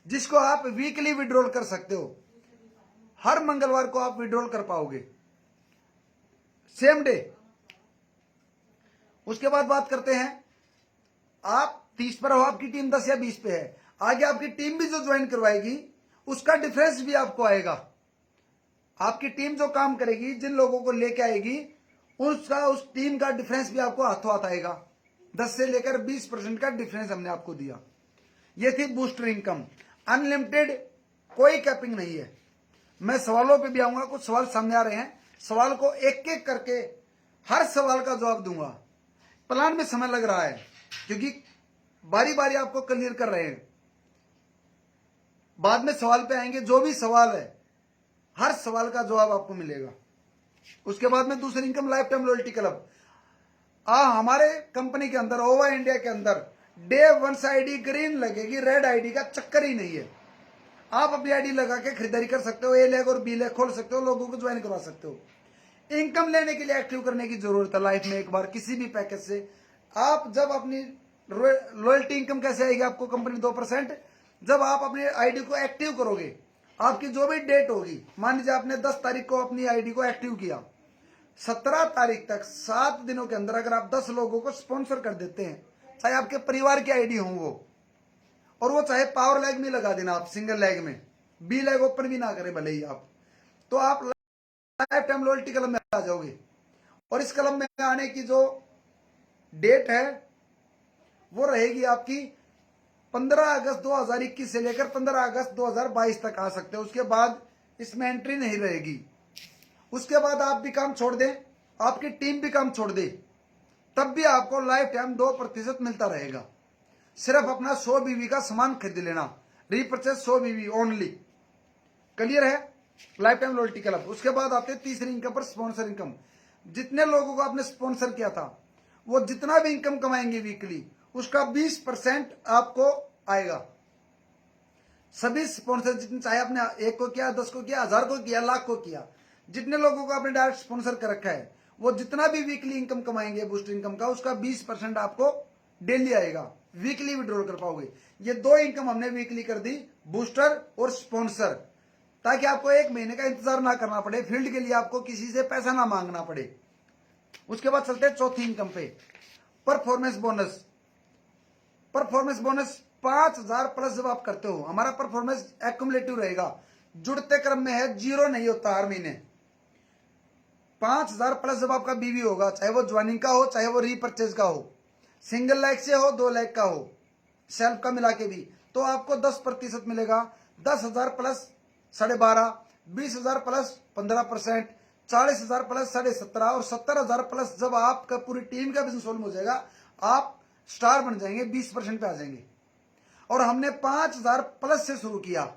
जिसको आप वीकली विड्रॉल कर सकते हो। हर मंगलवार को आप विड्रॉल कर पाओगे, सेम डे। उसके बाद बात करते हैं, आप 30 पर हो, आपकी टीम 10 या 20 पे है, आगे आपकी टीम भी जो ज्वाइन करवाएगी उसका डिफरेंस भी आपको आएगा। आपकी टीम जो काम करेगी, जिन लोगों को लेके आएगी, उसका, उस टीम का डिफरेंस भी आपको हाथों हाथ आएगा। 10 से लेकर 20% का डिफरेंस हमने आपको दिया। ये थी बूस्टर इनकम। अनलिमिटेड, कोई कैपिंग नहीं है। मैं सवालों पे भी आऊंगा, कुछ सवाल सामने आ रहे हैं, सवाल को एक एक करके हर सवाल का जवाब दूंगा। प्लान में समय लग रहा है क्योंकि बारी बारी आपको क्लियर कर रहे हैं, बाद में सवाल पे आएंगे। जो भी सवाल है, हर सवाल का जवाब आपको मिलेगा। उसके बाद में दूसरी income life time loyalty club. हमारे कंपनी के अंदर, ओवा इंडिया के अंदर, डे 1 से आईडी ग्रीन लगेगी, रेड आईडी का चक्कर ही नहीं है। आप अपनी आईडी लगा के खरीदारी कर सकते हो, ए लेग और बी लेग खोल सकते हो, लोगों को ज्वाइन करवा सकते हो। इनकम लेने के लिए एक्टिव करने की जरूरत है लाइफ में एक बार, किसी भी पैकेज से। आप जब अपनी लॉयल्टी इनकम कैसे आएगी आपको कंपनी 2%, जब आप अपनी आईडी को एक्टिव करोगे। आपकी जो भी डेट होगी, मान लीजिए आपने 10 तारीख को अपनी आईडी को एक्टिव किया, 17 तारीख तक 7 दिनों के अंदर अगर आप 10 लोगों को स्पॉन्सर कर देते हैं, चाहे आपके परिवार की आईडी हो वो, और वो चाहे पावर लेग में लगा देना आप, सिंगल लेग में, बी लेग ओपन भी ना करें भले ही आप, तो आप लाइफ टाइम लॉयल्टी क्लब में आ जाओगे। और इस क्लब में आने की जो डेट है वो रहेगी आपकी 15 अगस्त 2021 से लेकर 15 अगस्त 2022 तक आ सकते हो, उसके बाद इसमें एंट्री नहीं रहेगी। उसके बाद आप भी काम छोड़ दें, आपकी टीम भी काम छोड़ दे, तब भी आपको लाइफ टाइम 2% मिलता रहेगा। सिर्फ अपना 100 बीवी का सामान खरीद लेना, रीपर्चेज 100 बीवी ओनली। क्लियर है? Life time loyalty club. उसके बाद आते हैं तीसरी इनकम पर, स्पॉन्सर इनकम। जितने लोगों को आपने स्पॉन्सर किया था, वो जितना भी इनकम कमाएंगे वीकली, उसका 20% आपको आएगा। सभी स्पॉन्सर जितने, चाहे आपने 1 को किया, 10 को किया, 1000 को किया, लाख को किया, जितने लोगों को आपने डायरेक्ट स्पॉन्सर कर रखा है, वो जितना भी वीकली इनकम कमाएंगे बूस्टर इनकम का, उसका 20% आपको डेली आएगा, वीकली विड्रॉल कर पाओगे। ये 2 इनकम हमने वीकली कर दी, बूस्टर और स्पॉन्सर, ताकि आपको 1 महीने का इंतजार ना करना पड़े, फील्ड के लिए आपको किसी से पैसा ना मांगना पड़े। उसके बाद चलते हैं चौथी इनकम पे, performance bonus. Performance bonus 5000 plus जब आप करते हो, हमारा परफॉर्मेंस एक्यूमुलेटिव रहेगा, जुड़ते क्रम में है, जीरो नहीं होता हर महीने। 5000 प्लस जब आपका बीवी होगा, चाहे वो ज्वाइनिंग का हो, चाहे वो रीपर्चेज का हो, सिंगल लाइक से हो, 2 लाइक का हो, सेल्फ का मिला के भी, तो आपको 10% मिलेगा। 10,000 प्लस 12.5, 20,000 प्लस 15%, 40,000 प्लस 17.5 और 70,000 प्लस जब आपका पूरी टीम का बिजनेस सॉल्व हो जाएगा, आप स्टार बन जाएंगे, 20% पे आ जाएंगे। और हमने 5000 प्लस से शुरू किया,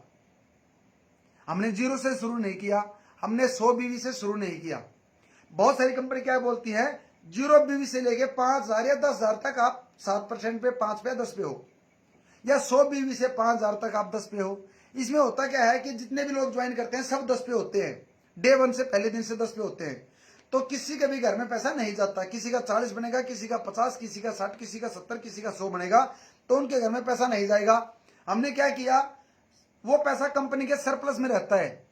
हमने 0 से शुरू नहीं किया, हमने 100 बीवी से शुरू नहीं किया। बहुत सारी कंपनी क्या बोलती है, 0 बीवी से लेके 5000 या 10,000 तक आप 7% पे, 5 पे, 10 पे हो, या 100 बीवी से 5000 तक आप 10 पे हो। इसमें होता क्या है कि जितने भी लोग ज्वाइन करते हैं सब 10 पे होते हैं, डे 1 से पहले दिन से 10 पे होते हैं। तो किसी के भी घर में पैसा नहीं जाता, किसी का 40 बनेगा, किसी का 50, किसी का 60, किसी का 70, किसी का 100 बनेगा, तो उनके घर में पैसा नहीं जाएगा। हमने क्या किया, वो पैसा कंपनी के सरप्लस में रहता है,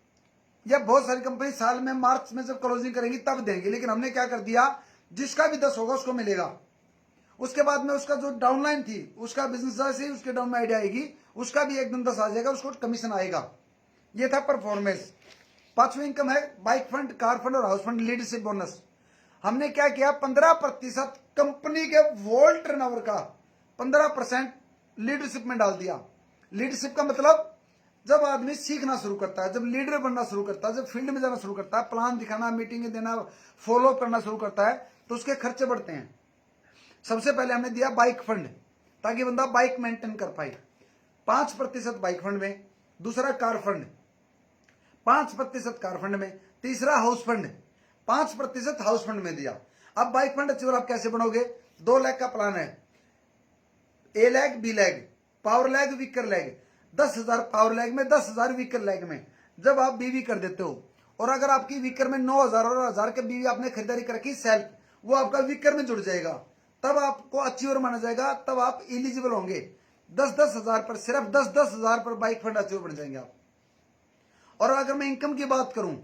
या बहुत सारी कंपनी साल में मार्च में जब क्लोजिंग करेंगी तब देंगे, लेकिन हमने क्या कर दिया, जिसका भी 10 होगा उसको मिलेगा। उसके बाद में उसका जो डाउनलाइन थी, उसका बिजनेस जैसे ही उसके डाउन में आइडिया आएगी, उसका भी एकदम 10 आ जाएगा, उसको कमीशन आएगा। ये था परफॉर्मेंस। 5वीं इनकम है बाइक फंड, कार फंड और हाउस फंड, लीडरशिप बोनस। हमने क्या किया, 15% कंपनी के वोल टर्नओवर का 15% लीडरशिप में डाल दिया। लीडरशिप का मतलब जब आदमी सीखना शुरू करता है, जब लीडर बनना शुरू करता है, जब फील्ड में जाना शुरू करता है, प्लान दिखाना, मीटिंग देना, फॉलो करना शुरू करता है, तो उसके खर्चे बढ़ते हैं। सबसे पहले हमने दिया बाइक फंड, ताकि बंदा बाइक मेंटेन कर पाए, 5% बाइक फंड में। दूसरा कार फंड, 5% कार फंड में। तीसरा हाउस फंड, 5% हाउस फंड में दिया। अब बाइक फंड अचीवर आप कैसे बनोगे, 2 लाख का प्लान है, A leg, B leg, power leg, weaker leg, 10,000 power leg में, 10,000 वीकर लैग में। जब आप बीवी कर देते हो, और अगर आपकी वीकर में 9,000 और 1,000 के बीवी आपने खरीदारी कर रखी सेल्फ, वो आपका वीकर में जुड़ जाएगा, तब आपको अचीवर माना जाएगा, तब आप एलिजिबल होंगे। 10,000 पर, सिर्फ 10,000 पर बाइक फंड अचीवर बन जाएंगे आप। और अगर मैं इनकम की बात करूं,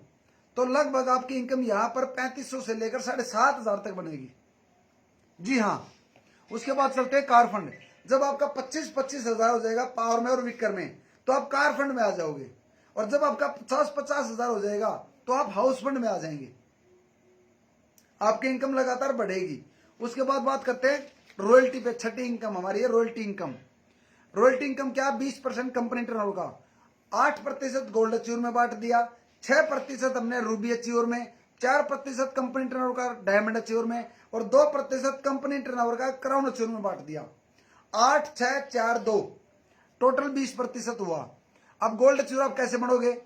तो लगभग आपकी इनकम यहां पर 3500 से लेकर 7,500 तक बनेगी। जी हां। उसके बाद चलते हैं कार फंड। जब आपका 25,000 हो जाएगा पावर में और विकर में, तो आप कार फंड में आ जाओगे। और जब आपका 50,000 हो जाएगा, तो आप हाउस फंड में आ जाएंगे। आपकी इनकम लगातार बढ़ेगी। उसके बाद बात करते हैं रॉयल्टी पे। छठी इनकम हमारी है रॉयल्टी इनकम। रॉयल्टी इनकम क्या, 20% कंपनी टर्नओवर का, 8% गोल्ड अचीवर में बांट दिया, 6% हमने रूबी अचीवर में, 4% कंपनी टर्नओवर का डायमंड अचीवर में, और 2% कंपनी टर्नओवर का क्राउन अचीवर में बांट दिया। 8, 6, 4, 2, टोटल 20% हुआ। अब गोल्ड अचीवर आप कैसे बनोगे,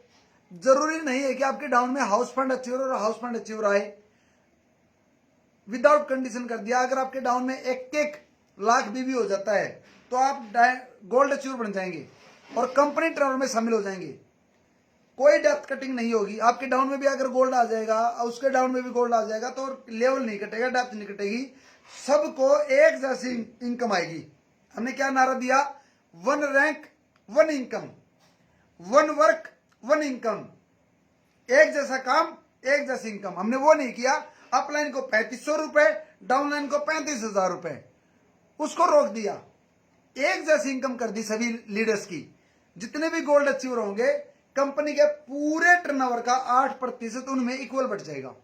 जरूरी नहीं है कि आपके डाउन में हाउस फंड अचीवर और हाउस फंड अचीवर आए, विदाउट कंडीशन कर दिया। अगर आपके डाउन में 1 लाख बीवी हो जाता है, तो आप गोल्ड अचीवर बन जाएंगे और कंपनी टर्नओवर में शामिल हो जाएंगे। कोई डेप्थ कटिंग नहीं होगी। आपके डाउन में भी अगर गोल्ड आ जाएगा, उसके डाउन में भी गोल्ड आ जाएगा, तो लेवल नहीं कटेगा, डेप्थ नहीं कटेगी, सबको एक जैसी इनकम आएगी। हमने क्या नारा दिया, 1 रैंक 1 इनकम, 1 वर्क 1 इनकम, एक जैसा काम एक जैसी इनकम। हमने वो नहीं किया, अपलाइन को 3500 रुपए, डाउनलाइन को 35,000 रुपए, उसको रोक दिया। एक जैसी इनकम कर दी सभी लीडर्स की। जितने भी गोल्ड अचीवर होंगे, कंपनी के पूरे टर्नओवर का 8% उनमें इक्वल बढ़ जाएगा।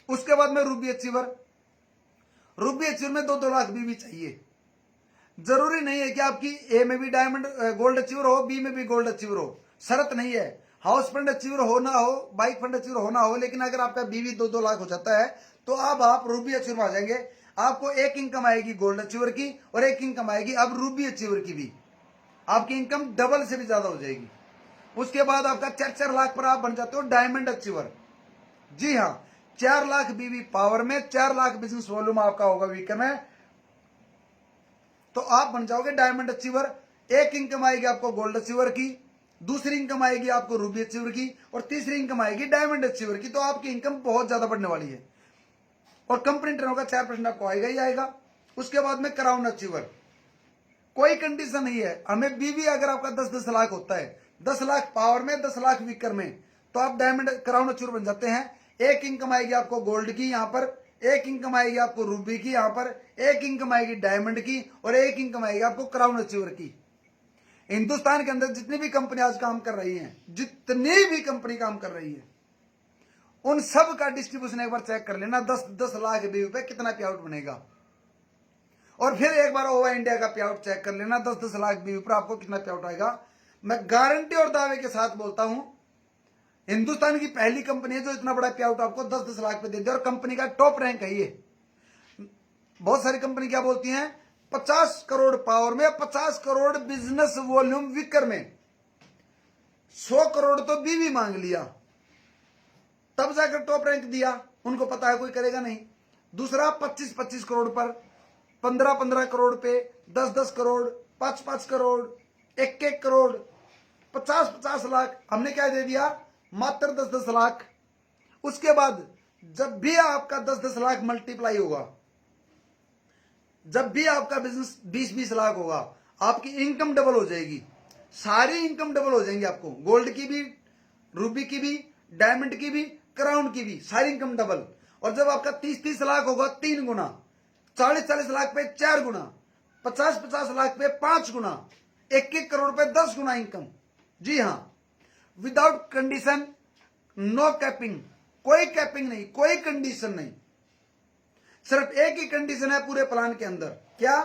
उसके बाद में रूबी अचीवर। रूबी अचीवर में 2-2 लाख बीवी चाहिए। जरूरी नहीं है कि आपकी ए में भी डायमंड गोल्ड अचीवर हो, बी में भी गोल्ड अचीवर हो, शर्त नहीं है। हाउस फंड अचीवर हो ना हो, बाइक फंड अचीवर हो ना हो, लेकिन अगर आपका बीवी 2-2 लाख हो जाता है तो अब आप रूबी अचीवर में आ जाएंगे। आपको एक इनकम आएगी गोल्ड अचीवर की और एक इनकम आएगी अब रूबी अचीवर की भी। आपकी इनकम डबल से भी ज्यादा हो जाएगी। उसके बाद आपका 4-4 लाख पर आप बन जाते हो डायमंड अचीवर। जी हाँ, 4 लाख बीवी पावर में, 4 लाख बिजनेस वॉल्यूम आपका होगा वीक में, तो आप बन जाओगे डायमंड अचीवर। एक इनकम आएगी आपको गोल्ड अचीवर की, दूसरी इनकम आएगी आपको रूबी अचीवर की और तीसरी इनकम आएगी डायमंड अचीवर की। तो आपकी इनकम बहुत ज्यादा बढ़ने वाली है और कंपनी टर्न का 4% आपको आएगा ही आएगा। उसके बाद में क्राउन अचीवर, कोई कंडीशन नहीं है। हमें बीवी अगर आपका 10-10 लाख होता है, 10 लाख पावर में, 10 लाख वीकर में, तो आप डायमंड क्राउन अचीवर बन जाते हैं। एक इनकम आएगी आपको गोल्ड की यहां पर, एक इनकम आएगी आपको रूबी की यहां पर, एक इनकम आएगी डायमंड की और एक इनकम आएगी आपको क्राउन अचीवर की। हिंदुस्तान के अंदर जितनी भी कंपनी आज काम कर रही हैं, जितनी भी कंपनी काम कर रही है, उन सब का डिस्ट्रीब्यूशन एक बार चेक कर लेना। 10-10 लाख बीवी पे कितना पे आउट बनेगा और फिर एक बार ओवर इंडिया का पे आउट चेक कर लेना। 10-10 लाख बीवी पर आपको कितना पे आउट आएगा। मैं गारंटी और दावे के साथ बोलता हूं, हिंदुस्तान की पहली कंपनी है जो इतना बड़ा पे आउट आपको 10-10 लाख पे दे दे और कंपनी का टॉप रैंक है ये। बहुत सारी कंपनी क्या बोलती हैं, 50 करोड़ पावर में, 50 करोड़ बिजनेस वॉल्यूम विकर में, 100 करोड़ तो बीवी मांग लिया, तब जाकर टॉप रैंक दिया। उनको पता है कोई करेगा नहीं। दूसरा 25-25 करोड़ पर, 15-15 करोड़ पे, 10-10 करोड़, 5-5 करोड़, 1-1 करोड़, 50-50 लाख, हमने क्या दे दिया, मात्र 10-10 लाख। उसके बाद जब भी आपका 10-10 लाख मल्टीप्लाई होगा, जब भी आपका बिजनेस 20-20 लाख होगा, आपकी इनकम डबल हो जाएगी। सारी इनकम डबल हो जाएंगी आपको, गोल्ड की भी, रूबी की भी, डायमंड की भी, क्राउन की भी, सारी इनकम डबल। और जब आपका 30-30 लाख होगा 3 गुना, 40-40 लाख पे 4 गुना, 50-50 लाख पे 5 गुना, 1-1 करोड़ पे 10 गुना इनकम। जी हाँ, विदाउट कंडीशन, नो कैपिंग, कोई कैपिंग नहीं, कोई कंडीशन नहीं। सिर्फ एक ही कंडीशन है पूरे प्लान के अंदर, क्या,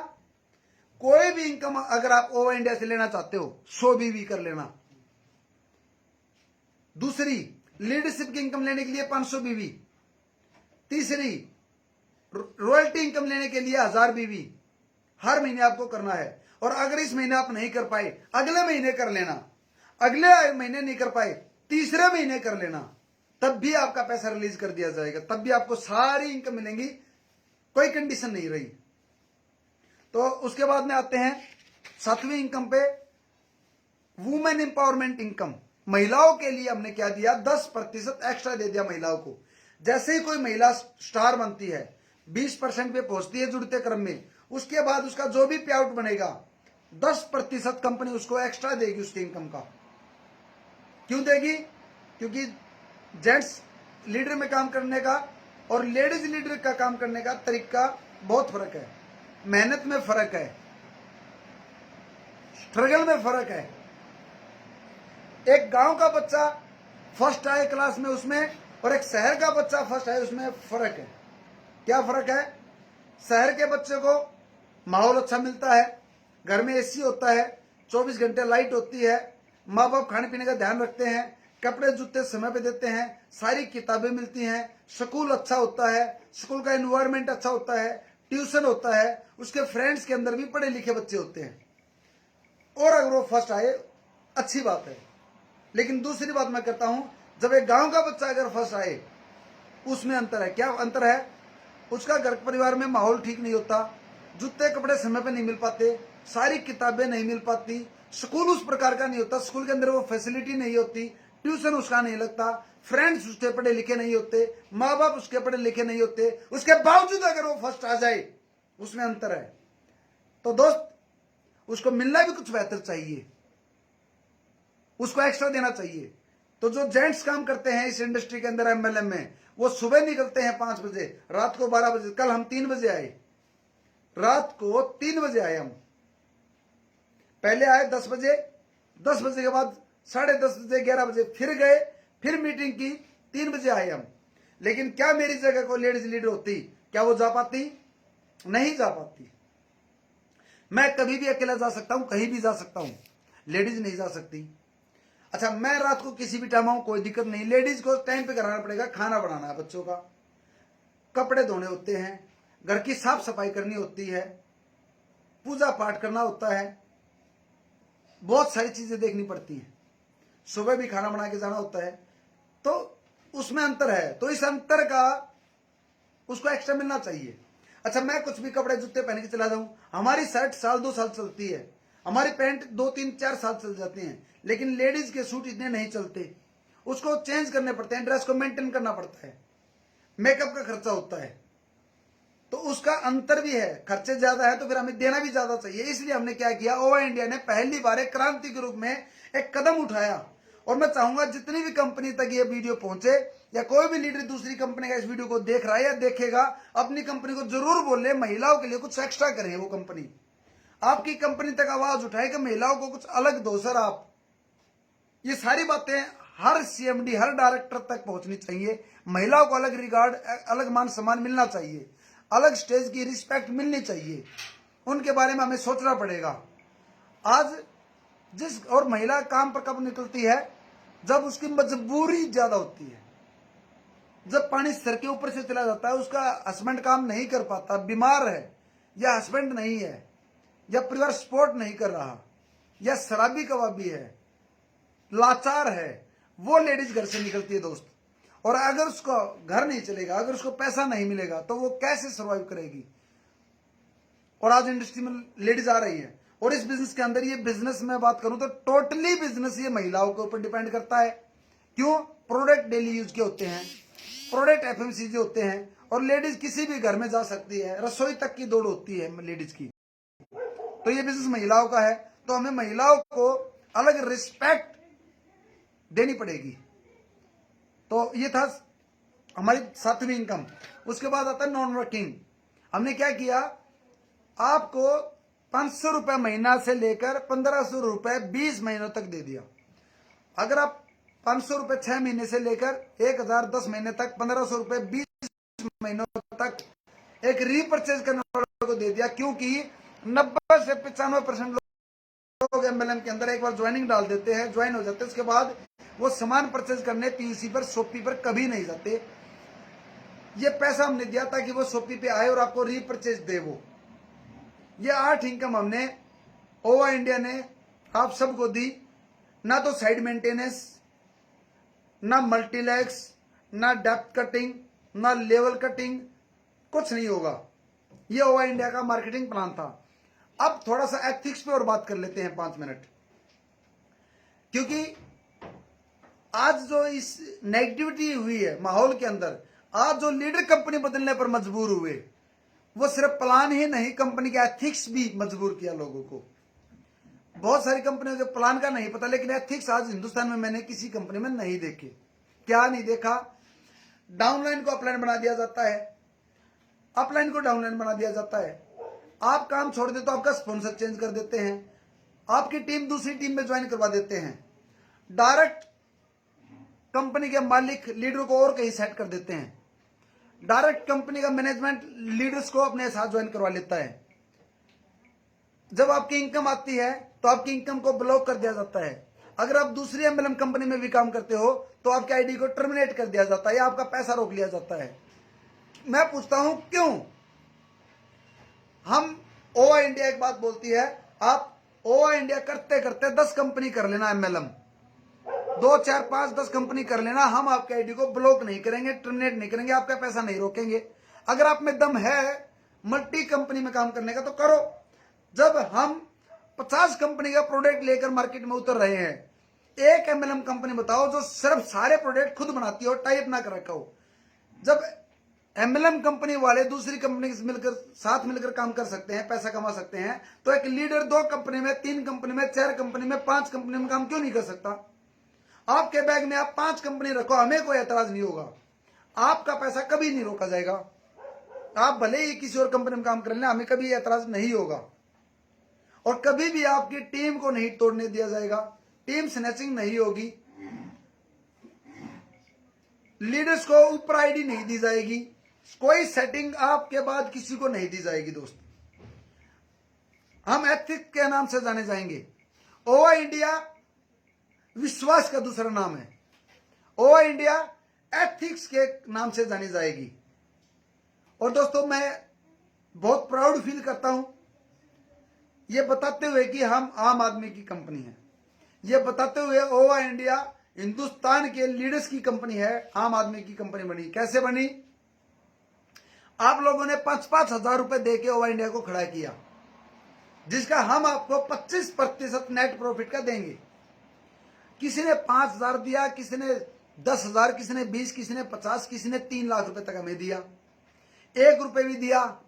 कोई भी इनकम अगर आप ओवर इंडिया से लेना चाहते हो 100 बीवी कर लेना। दूसरी, लीडरशिप की इनकम लेने के लिए 500 बीवी। तीसरी, रॉयल्टी इनकम लेने के लिए 1000 बीवी हर महीने आपको करना है। और अगर इस महीने आप नहीं कर पाए, अगले महीने कर लेना, अगले महीने नहीं कर पाए, तीसरे महीने कर लेना, तब भी आपका पैसा रिलीज कर दिया जाएगा, तब भी आपको सारी इनकम मिलेंगी, कोई कंडीशन नहीं रही। तो उसके बाद में आते हैं 7वीं इनकम पे, वुमेन एम्पावरमेंट इनकम। महिलाओं के लिए हमने क्या दिया, 10% एक्स्ट्रा दे दिया महिलाओं को। जैसे ही कोई महिला स्टार बनती है, 20% पे पहुंचती है जुड़ते क्रम में, उसके बाद उसका जो भी पे आउट बनेगा 10% कंपनी उसको एक्स्ट्रा देगी उसकी इनकम का। क्यों देगी, क्योंकि जेंट्स लीडर में काम करने का और लेडीज लीडर का काम करने का तरीका बहुत फर्क है, मेहनत में फर्क है, स्ट्रगल में फर्क है। एक गांव का बच्चा फर्स्ट आए क्लास में उसमें, और एक शहर का बच्चा फर्स्ट आए उसमें फर्क है। क्या फर्क है, शहर के बच्चे को माहौल अच्छा मिलता है, घर में एसी होता है, 24 घंटे लाइट होती है, माँ बाप खाने पीने का ध्यान रखते हैं, कपड़े जूते समय पे देते हैं, सारी किताबें मिलती हैं, स्कूल अच्छा होता है, स्कूल का एनवायरनमेंट अच्छा होता है, ट्यूशन होता है, उसके फ्रेंड्स के अंदर भी पढ़े लिखे बच्चे होते हैं। और अगर वो फर्स्ट आए अच्छी बात है, लेकिन दूसरी बात मैं कहता हूं, जब एक गांव का बच्चा अगर फर्स्ट आए, उसमें अंतर है। क्या अंतर है, उसका घर परिवार में माहौल ठीक नहीं होता, जूते कपड़े समय पे नहीं मिल पाते, सारी किताबें नहीं मिल पाती, स्कूल उस प्रकार का नहीं होता, स्कूल के अंदर वो फैसिलिटी नहीं होती, ट्यूशन उसका नहीं लगता, फ्रेंड्स उसके पढ़े लिखे नहीं होते, माँ बाप उसके पढ़े लिखे नहीं होते, उसके बावजूद अगर वो फर्स्ट आ जाए, उसमें अंतर है। तो दोस्त, उसको मिलना भी कुछ बेहतर चाहिए, उसको एक्स्ट्रा देना चाहिए। तो जो जेंट्स काम करते हैं इस इंडस्ट्री के अंदर एमएलएम में, वो सुबह निकलते हैं 5 बजे, रात को 12 बजे। कल हम 3 बजे आए, रात को 3 बजे आए हम। पहले आए 10 बजे, 10 बजे के बाद 10:30 बजे, 11 बजे फिर गए, फिर मीटिंग की, 3 बजे आए हम। लेकिन क्या मेरी जगह को लेडीज लीडर होती, क्या वो जा पाती? नहीं जा पाती। मैं कभी भी अकेला जा सकता हूं, कहीं भी जा सकता हूं, लेडीज नहीं जा सकती। अच्छा, मैं रात को किसी भी टाइम आऊं, कोई दिक्कत नहीं, लेडीज को टाइम पे कराना पड़ेगा, खाना बनाना है बच्चों का, कपड़े धोने होते हैं, घर की साफ सफाई करनी होती है, पूजा पाठ करना होता है, बहुत सारी चीजें देखनी पड़ती हैं, सुबह भी खाना बना के जाना होता है, तो उसमें अंतर है। तो इस अंतर का उसको एक्स्ट्रा मिलना चाहिए। अच्छा, मैं कुछ भी कपड़े जूते पहन के चला जाऊं, हमारी शर्ट साल 2 साल चलती है, हमारी पैंट 2 3 4 साल चल जाते हैं, लेकिन लेडीज के सूट इतने नहीं चलते, उसको चेंज करने पड़ते हैं, ड्रेस को मेंटेन करना पड़ता है, मेकअप का खर्चा होता है, तो उसका अंतर भी है, खर्चे ज्यादा है तो फिर हमें देना भी ज्यादा चाहिए। इसलिए हमने क्या किया, ओवा इंडिया ने पहली बार एक क्रांति के रूप में एक कदम उठाया। और मैं चाहूंगा जितनी भी कंपनी तक ये वीडियो पहुंचे, या कोई भी लीडर दूसरी कंपनी का इस वीडियो को देख रहा है या देखेगा, अपनी कंपनी को जरूर बोले महिलाओं के लिए कुछ एक्स्ट्रा करें। वो कंपनी आपकी कंपनी तक आवाज उठाए कि महिलाओं को कुछ अलग दो सर आप। ये सारी बातें हर सीएमडी, हर डायरेक्टर तक पहुंचनी चाहिए। महिलाओं को अलग रिगार्ड, अलग मान सम्मान मिलना चाहिए, अलग स्टेज की रिस्पेक्ट मिलनी चाहिए, उनके बारे में हमें सोचना पड़ेगा। आज जिस और महिला काम पर कब निकलती है, जब उसकी मजबूरी ज्यादा होती है, जब पानी सर के ऊपर से चला जाता है, उसका हस्बैंड काम नहीं कर पाता, बीमार है, या हस्बैंड नहीं है, या परिवार सपोर्ट नहीं कर रहा, या शराबी कबाबी है, लाचार है, वो लेडीज घर से निकलती है दोस्त। और अगर उसको घर नहीं चलेगा, अगर उसको पैसा नहीं मिलेगा, तो वो कैसे सर्वाइव करेगी। और आज इंडस्ट्री में लेडीज आ रही है, और इस बिजनेस के अंदर, ये बिजनेस में बात करूं तो टोटली बिजनेस ये महिलाओं के ऊपर डिपेंड करता है। क्यों? प्रोडक्ट डेली यूज के होते हैं, प्रोडक्ट एफएमसीजी होते हैं, और लेडीज किसी भी घर में जा सकती है, रसोई तक की दौड़ होती है लेडीज की। तो ये बिजनेस महिलाओं का है, तो हमें महिलाओं को अलग रिस्पेक्ट देनी पड़ेगी। तो ये था हमारी 7वीं इनकम। उसके बाद आता है नॉन वर्किंग। हमने क्या किया, आपको 500 रुपए महीना से लेकर 1500 रुपए 20 महीनों तक दे दिया। अगर आप 500 रुपए 6 महीने से लेकर 1000 10 महीने तक, 1500 रुपए 20 महीनों तक एक रीपर्चेज करने वालों को दे दिया। क्योंकि 90 से 95% लोग एमएलएम के अंदर एक बार ज्वाइनिंग डाल देते हैं, ज्वाइन हो जाते हैं, उसके बाद वो सामान परचेज करने पीयूसी पर, शॉपी पर कभी नहीं जाते। ये पैसा हमने दिया ताकि वो शॉपी पे आए और आपको रीपर्चेज दे। वो ये 8 इनकम हमने ओवा इंडिया ने आप सबको दी। ना तो साइड मेंटेनेंस, ना मल्टीलैक्स, ना डेप्थ कटिंग, ना लेवल कटिंग, कुछ नहीं होगा। ये ओवा इंडिया का मार्केटिंग प्लान था। अब थोड़ा सा एथिक्स पे और बात कर लेते हैं 5 मिनट, क्योंकि आज जो इस नेगेटिविटी हुई है माहौल के अंदर, आज जो लीडर कंपनी बदलने पर मजबूर हुए, वो सिर्फ प्लान ही नहीं, कंपनी के एथिक्स भी मजबूर किया लोगों को। बहुत सारी कंपनियों के प्लान का नहीं पता, लेकिन एथिक्स आज हिंदुस्तान में मैंने किसी कंपनी में नहीं देखे। क्या नहीं देखा? डाउनलाइन को अपलाइन बना दिया जाता है, अपलाइन को डाउनलाइन बना दिया जाता है। आप काम छोड़ दे तो आपका स्पॉन्सर चेंज कर देते हैं, आपकी टीम दूसरी टीम में ज्वाइन करवा देते हैं, डायरेक्ट कंपनी के मालिक लीडर को और कहीं सेट कर देते हैं, डायरेक्ट कंपनी का मैनेजमेंट लीडर्स को अपने साथ ज्वाइन करवा लेता है। जब आपकी इनकम आती है तो आपकी इनकम को ब्लॉक कर दिया जाता है। अगर आप दूसरी एमएलएम कंपनी में भी काम करते हो तो आपके आईडी को टर्मिनेट कर दिया जाता है, या आपका पैसा रोक लिया जाता है। मैं पूछता हूं क्यों? हम ओवा इंडिया एक बात बोलती है, आप ओवा इंडिया करते करते 10 कंपनी कर लेना, एमएलएम 2 4 5 10 कंपनी कर लेना, हम आपके आईडी को ब्लॉक नहीं करेंगे, टर्मिनेट नहीं करेंगे, आपका पैसा नहीं रोकेंगे। अगर आप में दम है मल्टी कंपनी में काम करने का तो करो। जब हम 50 कंपनी का प्रोडक्ट लेकर मार्केट में उतर रहे हैं, एक एमएलएम कंपनी बताओ जो सिर्फ सारे प्रोडक्ट खुद बनाती हो, टाइप ना कर रखा हो। जब एमएलएम कंपनी वाले दूसरी कंपनी से मिलकर, साथ मिलकर काम कर सकते हैं, पैसा कमा सकते हैं, तो एक लीडर 2 कंपनी में, 3 कंपनी में, 4 कंपनी में, 5 कंपनी में काम क्यों नहीं कर सकता? आपके बैग में आप 5 कंपनी रखो, हमें कोई एतराज नहीं होगा, आपका पैसा कभी नहीं रोका जाएगा। आप भले ही किसी और कंपनी में काम कर लेना, हमें कभी एतराज नहीं होगा। और कभी भी आपकी टीम को नहीं तोड़ने दिया जाएगा, टीम स्नैचिंग नहीं होगी, लीडर्स को ऊपर आईडी नहीं दी जाएगी, कोई सेटिंग आपके बाद किसी को नहीं दी जाएगी। दोस्त, हम एथिक्स के नाम से जाने जाएंगे। ओवा इंडिया विश्वास का दूसरा नाम है। ओवा इंडिया एथिक्स के नाम से जानी जाएगी। और दोस्तों, मैं बहुत प्राउड फील करता हूं ये बताते हुए कि हम आम आदमी की कंपनी है। ये बताते हुए ओवा इंडिया हिंदुस्तान के लीडर्स की कंपनी है, आम आदमी की कंपनी बनी। कैसे बनी? आप लोगों ने 5-5 हजार रुपए देके ओवा इंडिया को खड़ा किया, जिसका हम आपको 25% नेट प्रॉफिट का देंगे। किसी ने 5,000 दिया, किसी ने 10,000, किसी ने 20, किसी ने 50, किसी ने 3 लाख रुपए तक हमें दिया। 1 रुपए भी दिया,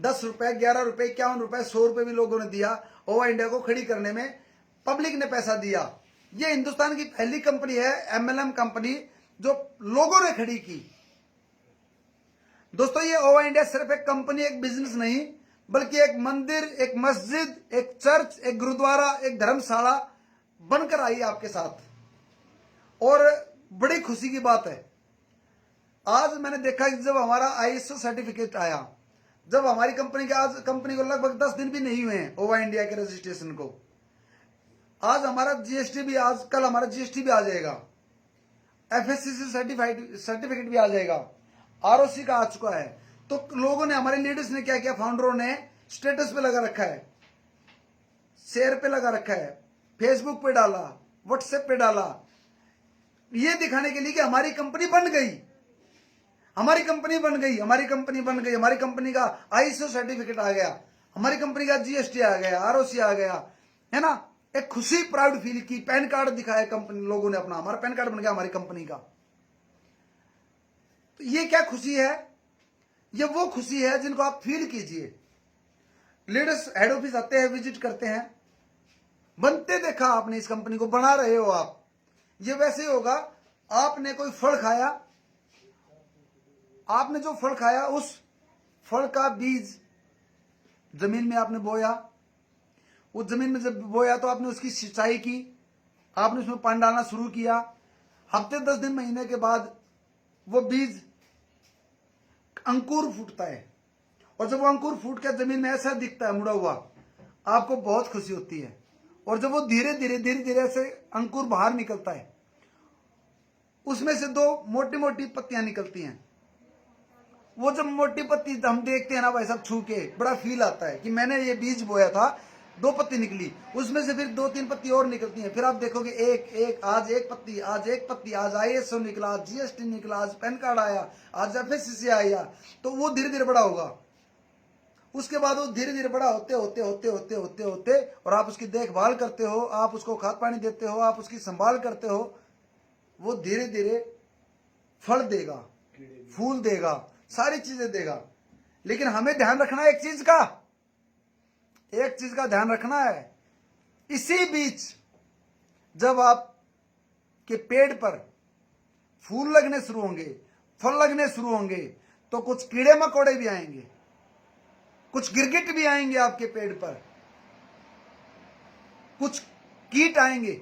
10 रुपए, 11 रुपए, 51 रुपए, 100 रुपए भी लोगों ने दिया। ओवा इंडिया को खड़ी करने में पब्लिक ने पैसा दिया। ये हिंदुस्तान की पहली कंपनी है, एमएलएम कंपनी, जो लोगों ने खड़ी की। दोस्तों, ये ओवा इंडिया सिर्फ एक कंपनी, एक बिजनेस नहीं, बल्कि एक मंदिर, एक मस्जिद, एक चर्च, एक गुरुद्वारा, एक धर्मशाला बनकर आई आपके साथ। और बड़ी खुशी की बात है, आज मैंने देखा कि जब हमारा आईएसओ सर्टिफिकेट आया, जब हमारी कंपनी के, आज कंपनी को लगभग 10 दिन भी नहीं हुए हैं ओवा इंडिया के रजिस्ट्रेशन को। आज हमारा जीएसटी भी, आज कल हमारा जीएसटी भी आ जाएगा, एफएससीसी सर्टिफिकेट भी आ जाएगा, आरओसी का आ चुका है। तो लोगों ने, हमारे लीडर्स ने क्या किया, फाउंडरों ने स्टेटस पे लगा रखा है, शेयर पे लगा रखा है, फेसबुक पे डाला, व्हाट्सएप पे डाला, ये दिखाने के लिए कि हमारी कंपनी बन गई, हमारी कंपनी बन गई, हमारी कंपनी बन गई, हमारी कंपनी का आईएसओ सर्टिफिकेट आ गया, हमारी कंपनी का जीएसटी आ गया, आरओसी आ गया, है ना। एक खुशी, प्राउड फील की। पैन कार्ड दिखाया कंपनी लोगों ने अपना, हमारा पैन कार्ड बन गया हमारी कंपनी का। तो ये क्या खुशी है? ये वो खुशी है जिनको आप फील कीजिए। लीडर्स हेड ऑफिस आते हैं, विजिट करते हैं, बनते देखा आपने, इस कंपनी को बना रहे हो आप। ये वैसे ही होगा, आपने कोई फल खाया, आपने जो फल खाया उस फल का बीज जमीन में आपने बोया, उस जमीन में जब बोया तो आपने उसकी सिंचाई की, आपने उसमें पानी डालना शुरू किया। हफ्ते 10 दिन, महीने के बाद वो बीज अंकुर फूटता है, और जब वो अंकुर फूट कर जमीन में ऐसा दिखता है मुड़ा हुआ, आपको बहुत खुशी होती है। और जब वो धीरे धीरे ऐसे अंकुर बाहर निकलता है, उसमें से 2 मोटी मोटी पत्तियां निकलती हैं। वो जब मोटी पत्ती हम देखते हैं ना भाई साहब, छू के बड़ा फील आता है कि मैंने ये बीज बोया था, 2 पत्ती निकली, उसमें से फिर 2-3 पत्ती और निकलती हैं। फिर आप देखोगे आज एक पत्ती, आज एक पत्ती, आज आईएसओ निकला, आज जीएसटी निकला, आज पैन कार्ड आया, आज एफएससीसी आया। तो वो धीरे धीरे बड़ा होगा। उसके बाद वो धीरे धीरे बड़ा होते होते होते होते होते होते और आप उसकी देखभाल करते हो, आप उसको खाद पानी देते हो, आप उसकी संभाल करते हो, वो धीरे धीरे फल देगा, फूल देगा, सारी चीजें देगा। लेकिन हमें ध्यान रखना है एक चीज का ध्यान रखना है। इसी बीच जब आप के पेड़ पर फूल लगने शुरू होंगे, फल लगने शुरू होंगे, तो कुछ कीड़े मकोड़े भी आएंगे, कुछ गिरगिट भी आएंगे आपके पेड़ पर, कुछ कीट आएंगे,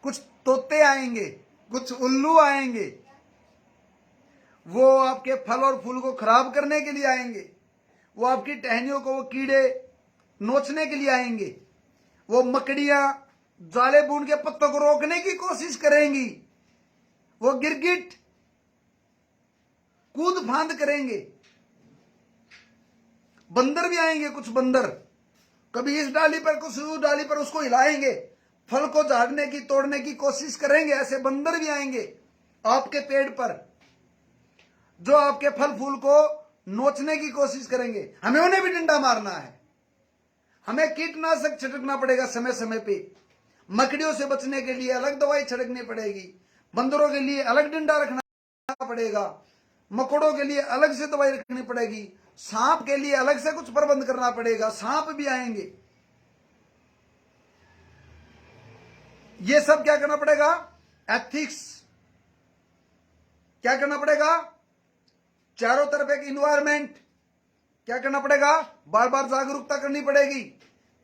कुछ तोते आएंगे, कुछ उल्लू आएंगे। वो आपके फल और फूल को खराब करने के लिए आएंगे, वो आपकी टहनियों को, वो कीड़े नोचने के लिए आएंगे, वो मकड़ियां जाले बुन के पत्तों को रोकने की कोशिश करेंगी, वो गिरगिट कूद फांद करेंगे, बंदर भी आएंगे, कुछ बंदर कभी इस डाली पर, कुछ उस डाली पर, उसको हिलाएंगे, फल को झाड़ने की, तोड़ने की कोशिश करेंगे। ऐसे बंदर भी आएंगे आपके पेड़ पर, जो आपके फल फूल को नोचने की कोशिश करेंगे। हमें उन्हें भी डंडा मारना है, हमें कीटनाशक छिड़कना पड़ेगा समय समय पे। मकड़ियों से बचने के लिए अलग दवाई छिड़कनी पड़ेगी, बंदरों के लिए अलग डंडा रखना पड़ेगा, मकोड़ों के लिए अलग से दवाई रखनी पड़ेगी, सांप के लिए अलग से कुछ प्रबंध करना पड़ेगा। सांप भी आएंगे। ये सब क्या करना पड़ेगा? एथिक्स क्या करना पड़ेगा? चारों तरफ एक इन्वायरमेंट क्या करना पड़ेगा? बार बार जागरूकता करनी पड़ेगी,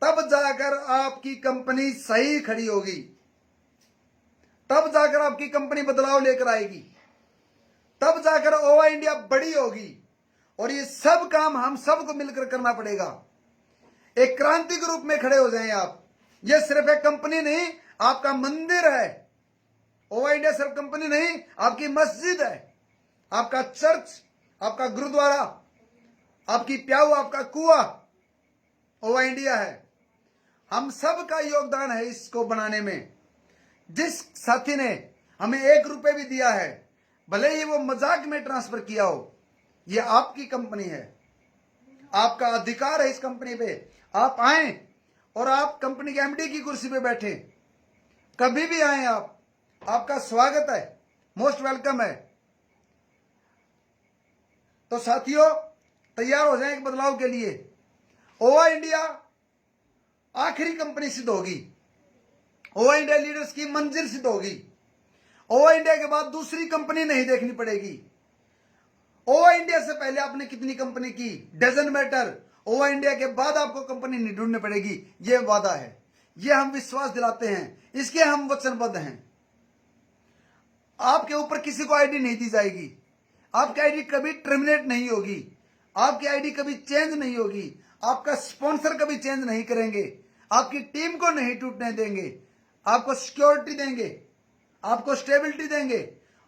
तब जाकर आपकी कंपनी सही खड़ी होगी, तब जाकर आपकी कंपनी बदलाव लेकर आएगी, तब जाकर ओवा इंडिया बड़ी होगी। और ये सब काम हम सबको मिलकर करना पड़ेगा। एक क्रांति के रूप में खड़े हो जाएं आप। ये सिर्फ एक कंपनी नहीं, आपका मंदिर है। ओवा इंडिया सिर्फ कंपनी नहीं, आपकी मस्जिद है, आपका चर्च, आपका गुरुद्वारा, आपकी प्याऊ, आपका कुआं ओवा इंडिया है। हम सब का योगदान है इसको बनाने में। जिस साथी ने हमें 1 रुपए भी दिया है, भले ही वो मजाक में ट्रांसफर किया हो, ये आपकी कंपनी है, आपका अधिकार है इस कंपनी पे। आप आए और आप कंपनी के एमडी की कुर्सी पे बैठे, कभी भी आए आप, आपका स्वागत है, मोस्ट वेलकम है। तो साथियों, तैयार हो जाएं एक बदलाव के लिए। ओवा इंडिया आखिरी कंपनी सिद्ध होगी। ओवा इंडिया लीडर्स की मंजिल सिद्ध होगी। ओवा इंडिया के बाद दूसरी कंपनी नहीं देखनी पड़ेगी। ओवा इंडिया से पहले आपने कितनी कंपनी की, डजंट मैटर। ओवा इंडिया के बाद आपको कंपनी नहीं ढूंढनी पड़ेगी। ये वादा है, ये हम विश्वास दिलाते हैं, इसके हम वचनबद्ध हैं। आपके ऊपर किसी को आईडी नहीं दी जाएगी। आपकी आईडी कभी टर्मिनेट नहीं होगी। आपकी आईडी कभी चेंज नहीं होगी। आपका स्पॉन्सर कभी चेंज नहीं करेंगे। आपकी टीम को नहीं टूटने देंगे। आपको सिक्योरिटी देंगे, आपको स्टेबिलिटी देंगे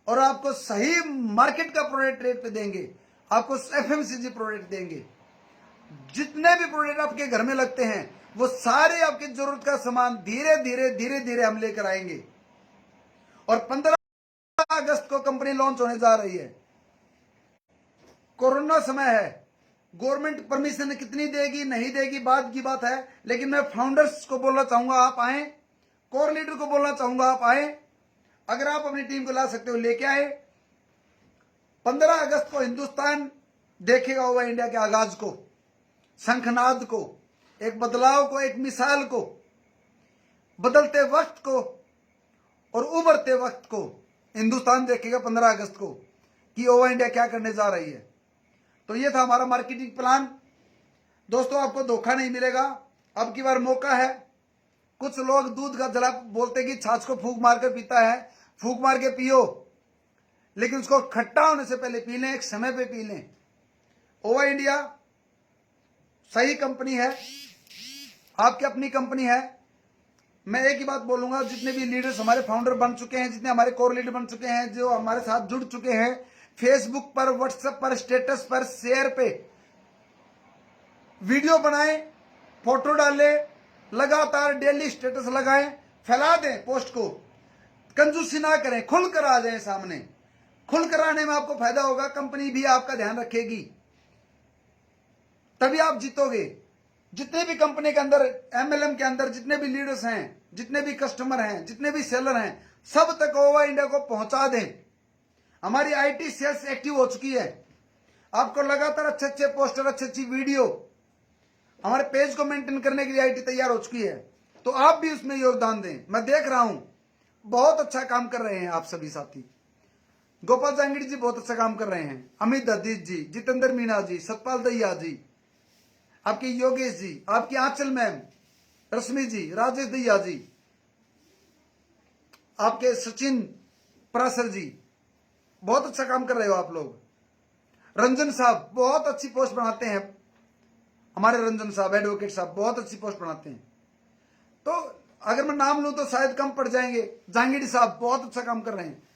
और आपको सही मार्केट का प्रोडक्ट रेट पे देंगे। आपको एफएमसीजी प्रोडक्ट देंगे। जितने भी प्रोडक्ट आपके घर में लगते हैं, वो सारे आपकी जरूरत का सामान धीरे धीरे धीरे धीरे हम लेकर आएंगे। और 15 अगस्त को कंपनी लॉन्च होने जा रही है। कोरोना समय है, गवर्नमेंट परमिशन कितनी देगी नहीं देगी बाद की बात है, लेकिन मैं फाउंडर्स को बोलना चाहूंगा आप आए, कोर लीडर को बोलना चाहूंगा आप आए। अगर आप अपनी टीम को ला सकते हो लेके आए। 15 अगस्त को हिंदुस्तान देखेगा ओवा इंडिया के आगाज को, शंखनाद को, एक बदलाव को, एक मिसाल को, बदलते वक्त को और उभरते वक्त को हिंदुस्तान देखेगा 15 अगस्त को कि ओवा इंडिया क्या करने जा रही है। तो ये था हमारा मार्केटिंग प्लान। दोस्तों, आपको धोखा नहीं मिलेगा। अब की बार मौका है। कुछ लोग दूध का जला बोलते कि छाछ को फूंक मारकर पीता है, फूंक मार के पियो, लेकिन उसको खट्टा होने से पहले पी लें, एक समय पे पी लें। ओवा इंडिया सही कंपनी है, आपकी अपनी कंपनी है। मैं एक ही बात बोलूंगा, जितने भी लीडर्स हमारे फाउंडर बन चुके हैं, जितने हमारे कोर लीडर बन चुके हैं, जो हमारे साथ जुड़ चुके हैं, फेसबुक पर, व्हाट्सएप पर, स्टेटस पर, शेयर पे वीडियो बनाएं, फोटो डालें, लगातार डेली स्टेटस लगाएं, फैला दें पोस्ट को। कंजूसी ना करें, खुलकर आ जाएं सामने। खुलकर आने में आपको फायदा होगा, कंपनी भी आपका ध्यान रखेगी, तभी आप जीतोगे। जितने भी कंपनी के अंदर, एमएलएम के अंदर जितने भी लीडर्स हैं, जितने भी कस्टमर हैं, जितने भी सेलर हैं, सब तक ओवा इंडिया को पहुंचा दें। हमारी आईटी सेल्स एक्टिव हो चुकी है। आपको लगातार अच्छे अच्छे पोस्टर, अच्छी अच्छी वीडियो, हमारे पेज को मेंटेन करने के लिए आईटी तैयार हो चुकी है। तो आप भी उसमें योगदान दें। मैं देख रहा हूं बहुत अच्छा काम कर रहे हैं आप सभी साथी। गोपाल जांगड़ी जी बहुत अच्छा काम कर रहे हैं, अमित ददीज जी, जितेंद्र मीणा जी, सतपाल दहिया जी, आपके योगेश जी, आपकी आंचल मैम, रश्मि जी, राजेश दहिया जी, आपके सचिन परासर जी, बहुत अच्छा काम कर रहे हो आप लोग। रंजन साहब बहुत अच्छी पोस्ट बनाते हैं, हमारे रंजन साहब, एडवोकेट साहब बहुत अच्छी पोस्ट बनाते हैं। तो अगर मैं नाम लूं तो शायद कम पड़ जाएंगे। जांगीड़ी साहब बहुत अच्छा काम कर रहे हैं।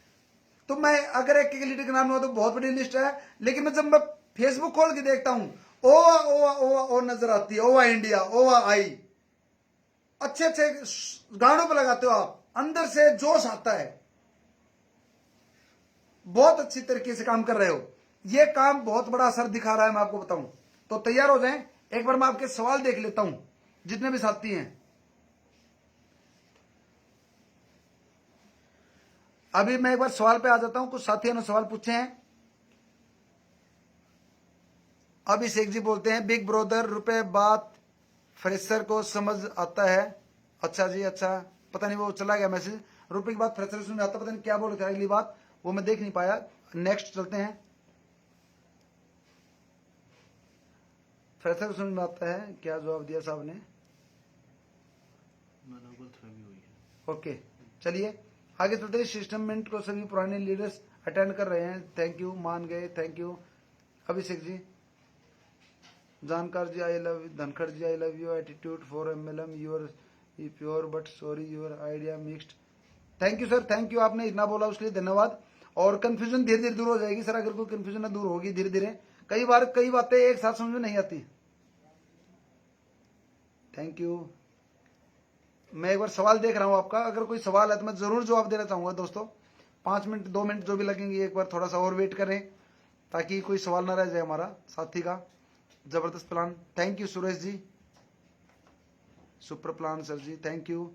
तो मैं अगर एक लीडर का नाम लूं तो बहुत बड़ी लिस्ट है, लेकिन मैं जब मैं फेसबुक खोल के देखता हूं, ओवा ओवा ओवा ओ नजर आती है, ओवा इंडिया, ओवा आई। अच्छे अच्छे गानों पर लगाते हो आप, अंदर से जोश आता है, बहुत अच्छी तरीके से काम कर रहे हो। ये काम बहुत बड़ा असर दिखा रहा है, मैं आपको बताऊं। तो तैयार हो जाएं। एक बार मैं आपके सवाल देख लेता हूं, जितने भी साथी हैं। अभी मैं एक बार सवाल पे आ जाता हूं। कुछ साथियों ने सवाल पूछे हैं। अभिषेक जी बोलते हैं, बिग ब्रदर रुपए बात फ्रेशर को समझ आता है। अच्छा जी, अच्छा, पता नहीं वो चला गया मैसेज। रुपए की बात फ्रेशर समझ आता, पता नहीं क्या बोल रहे थे अगली बात, वो मैं देख नहीं पाया। नेक्स्ट चलते हैं। फ्रेशर समझ में आता है, क्या जवाब दिया साहब ने? ओके, चलिए आगे चलते हैं। सिस्टममेंट को सभी पुराने लीडर्स अटेंड कर रहे हैं, थैंक यू, मान गए, thank you Abhishek ji. Jankar ji I love, Dhankhar ji I love you attitude for MLM your pure but sorry your idea mixed. Thank you sir, thank you, आपने इतना बोला उसके लिए धन्यवाद। और कंफ्यूजन धीरे धीरे दूर हो जाएगी सर, अगर कोई कंफ्यूजन दूर होगी धीरे धीरे। कई बार कई बातें एक साथ समझ में नहीं आती। Thank you. मैं एक बार सवाल देख रहा हूं आपका, अगर कोई सवाल है तो मैं जरूर जवाब देना चाहूंगा दोस्तों। 5 मिनट 2 मिनट जो भी लगेंगे, एक बार थोड़ा सा और वेट करें ताकि कोई सवाल ना रह जाए हमारा साथी का। जबरदस्त plan, thank you Suresh ji. Super plan sir ji, thank you.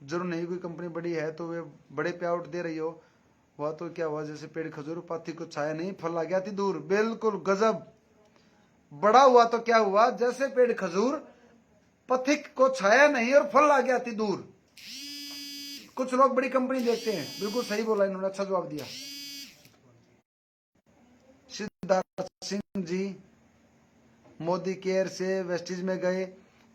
जरूर नहीं कोई कंपनी बड़ी है तो वे बड़े पे आउट दे रही हो, वह तो क्या हुआ जैसे पेड़ खजूर पाती को छाया नहीं फल आ गया थी दूर। बिल्कुल गजब, बड़ा हुआ तो क्या हुआ जैसे पेड़ खजूर पथिक को छाया नहीं और फल आ गया थी दूर। कुछ लोग बड़ी कंपनी देखते हैं, बिल्कुल सही बोला इन्होंने, अच्छा जवाब दिया। सिद्धार्थ सिंह जी मोदी केयर से वेस्टिज में गए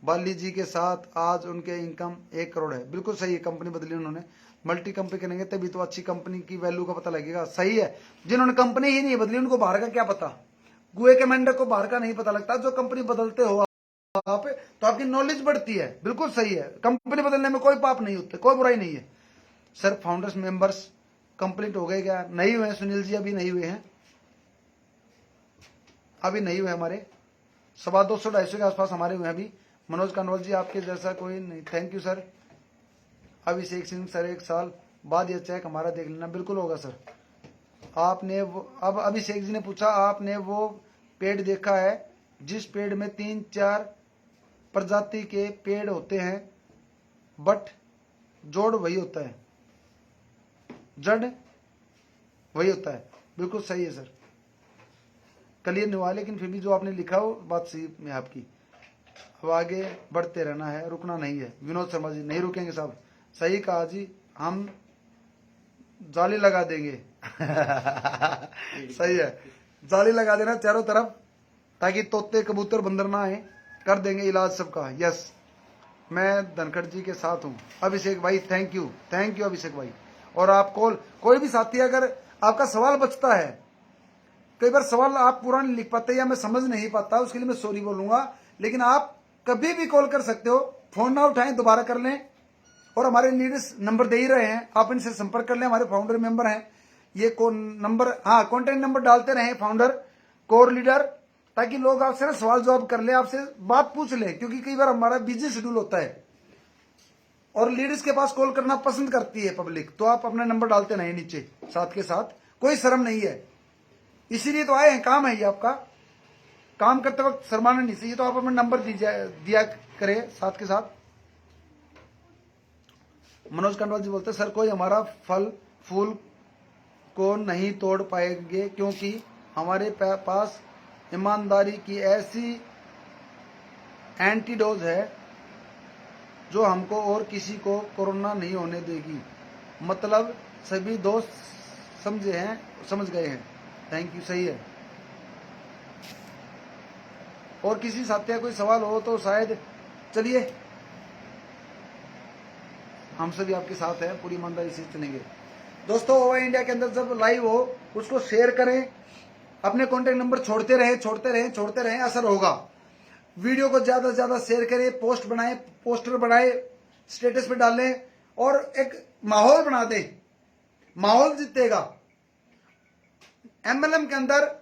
बाली जी के साथ, आज उनके इनकम 1 करोड़ है। बिल्कुल सही है, कंपनी बदली उन्होंने। मल्टी कंपनी करेंगे तभी तो अच्छी कंपनी की वैल्यू का पता लगेगा। सही है, जिन्होंने कंपनी ही नहीं बदली उनको बाहर का क्या पता। गुए के मेंढक को बाहर का नहीं पता लगता। जो कंपनी बदलते हो आप तो आपकी नॉलेज बढ़ती है। बिल्कुल सही है, कंपनी बदलने में कोई पाप नहीं होते, कोई बुराई नहीं है। सर फाउंडर्स मेंबर्स कंप्लीट हो गए क्या? नहीं हुए सुनील जी, अभी नहीं हुए हैं, अभी नहीं हुए हमारे। 250-250 के आसपास हमारे हुए अभी। मनोज कानवल जी आपके जैसा कोई नहीं, thank you sir. Abhishek Singh sir 1 साल बाद यह चेक हमारा देख लेना। बिल्कुल होगा सर। आपने वो, अब अभिषेक जी ने पूछा, आपने वो पेड़ देखा है जिस पेड़ में 3-4 प्रजाति के पेड़ होते हैं बट जोड़ वही होता है, जड़ वही होता है। बिल्कुल सही है सर, क्लियर नहीं हुआ लेकिन फिर भी जो आपने लिखा हो बात सही है आपकी। अब आगे बढ़ते रहना है, रुकना नहीं है। विनोद शर्मा जी नहीं रुकेंगे साहब, सही कहा जी, हम जाली लगा देंगे। सही है, जाली लगा देना चारों तरफ ताकि तोते कबूतर बंदर ना आए, कर देंगे इलाज सबका। यस, मैं धनखड़ जी के साथ हूं। अभिषेक भाई थैंक यू, थैंक यू अभिषेक भाई। और आप कोई भी साथी अगर आपका सवाल बचता है, कई बार सवाल आप पूरा नहीं लिख पाते या मैं समझ नहीं पाता, उसके लिए मैं सॉरी बोलूंगा, लेकिन आप कभी भी कॉल कर सकते हो। फोन ना उठाएं दोबारा कर लें, और हमारे लीडर्स नंबर दे ही रहे हैं, आप इनसे संपर्क कर लें। हमारे फाउंडर मेंबर हैं ये, नंबर, हाँ कॉन्टेक्ट नंबर डालते रहें फाउंडर कोर लीडर, ताकि लोग आपसे ना सवाल जवाब कर ले, आपसे बात पूछ लें, क्योंकि कई बार हमारा बिजी शेड्यूल होता है और लीडर्स के पास कॉल करना पसंद करती है पब्लिक। तो आप अपना नंबर डालते रहें नीचे साथ के साथ, कोई शर्म नहीं है, इसीलिए तो आए हैं, काम है ये आपका। काम करते वक्त शर्माना नहीं चाहिए, तो आप अपना नंबर दिया करें साथ के साथ। मनोज कंडवाल जी बोलते सर कोई हमारा फल फूल को नहीं तोड़ पाएंगे क्योंकि हमारे पास ईमानदारी की ऐसी एंटीडोज है जो हमको और किसी को कोरोना नहीं होने देगी। मतलब सभी दोस्त समझ गए हैं। थैंक यू, सही है। और किसी साथी का कोई सवाल हो तो शायद, चलिए हम सभी आपके साथ हैं, पूरी ईमानदारी से चलेंगे। दोस्तों ओवा इंडिया के अंदर जब लाइव हो उसको शेयर करें, अपने कॉन्टेक्ट नंबर छोड़ते रहें, असर होगा। वीडियो को ज्यादा से ज्यादा शेयर करें, पोस्ट बनाएं, पोस्टर बनाएं, स्टेटस पे डालें और एक माहौल बना दें। माहौल जीतेगा। MLM के अंदर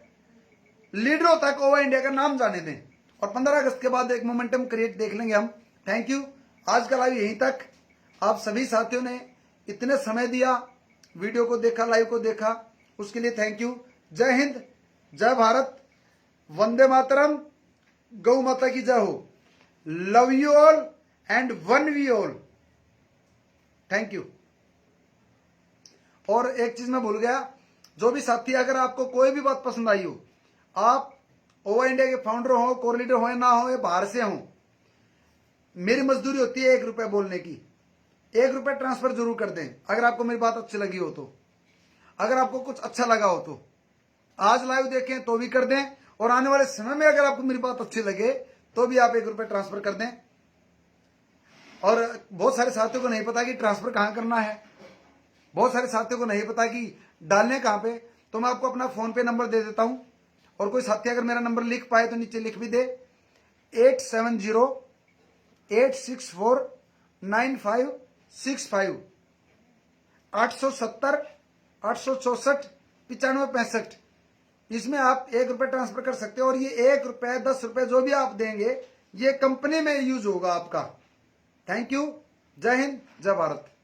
लीडरों तक ओवा इंडिया का नाम जाने दें और 15 अगस्त के बाद एक मोमेंटम क्रिएट देख लेंगे हम। थैंक यू, आज का लाइव यहीं तक। आप सभी साथियों ने इतने समय दिया, वीडियो को देखा, लाइव को देखा, उसके लिए थैंक यू। जय हिंद, जय भारत, वंदे मातरम, गौ माता की जय हो। Love you all and one we all. Thank you. और एक चीज मैं भूल गया, जो भी साथी अगर आपको कोई भी बात पसंद आई हो, आप ओवा इंडिया के फाउंडर हो, कोर लीडर हो या ना हो, या बाहर से हो, मेरी मजदूरी होती है 1 रुपया बोलने की। 1 रुपया ट्रांसफर जरूर कर दें अगर आपको मेरी बात अच्छी लगी हो तो, अगर आपको कुछ अच्छा लगा हो तो। आज लाइव देखें तो भी कर दें, और आने वाले समय में अगर आपको मेरी बात अच्छी लगे तो भी आप 1 रुपया ट्रांसफर कर दें। और बहुत सारे साथियों को नहीं पता कि ट्रांसफर कहां करना है, बहुत सारे साथियों को नहीं पता कि डालने कहां पे, तो मैं आपको अपना फोन पे नंबर दे देता हूं। और कोई साथी अगर मेरा नंबर लिख पाए तो नीचे लिख भी दे, 870-864-9565 870-864-9565। इसमें आप ₹1 ट्रांसफर कर सकते हो और ये ₹1, ₹10 जो भी आप देंगे ये कंपनी में यूज होगा आपका। Thank you. जय हिंद, जय भारत।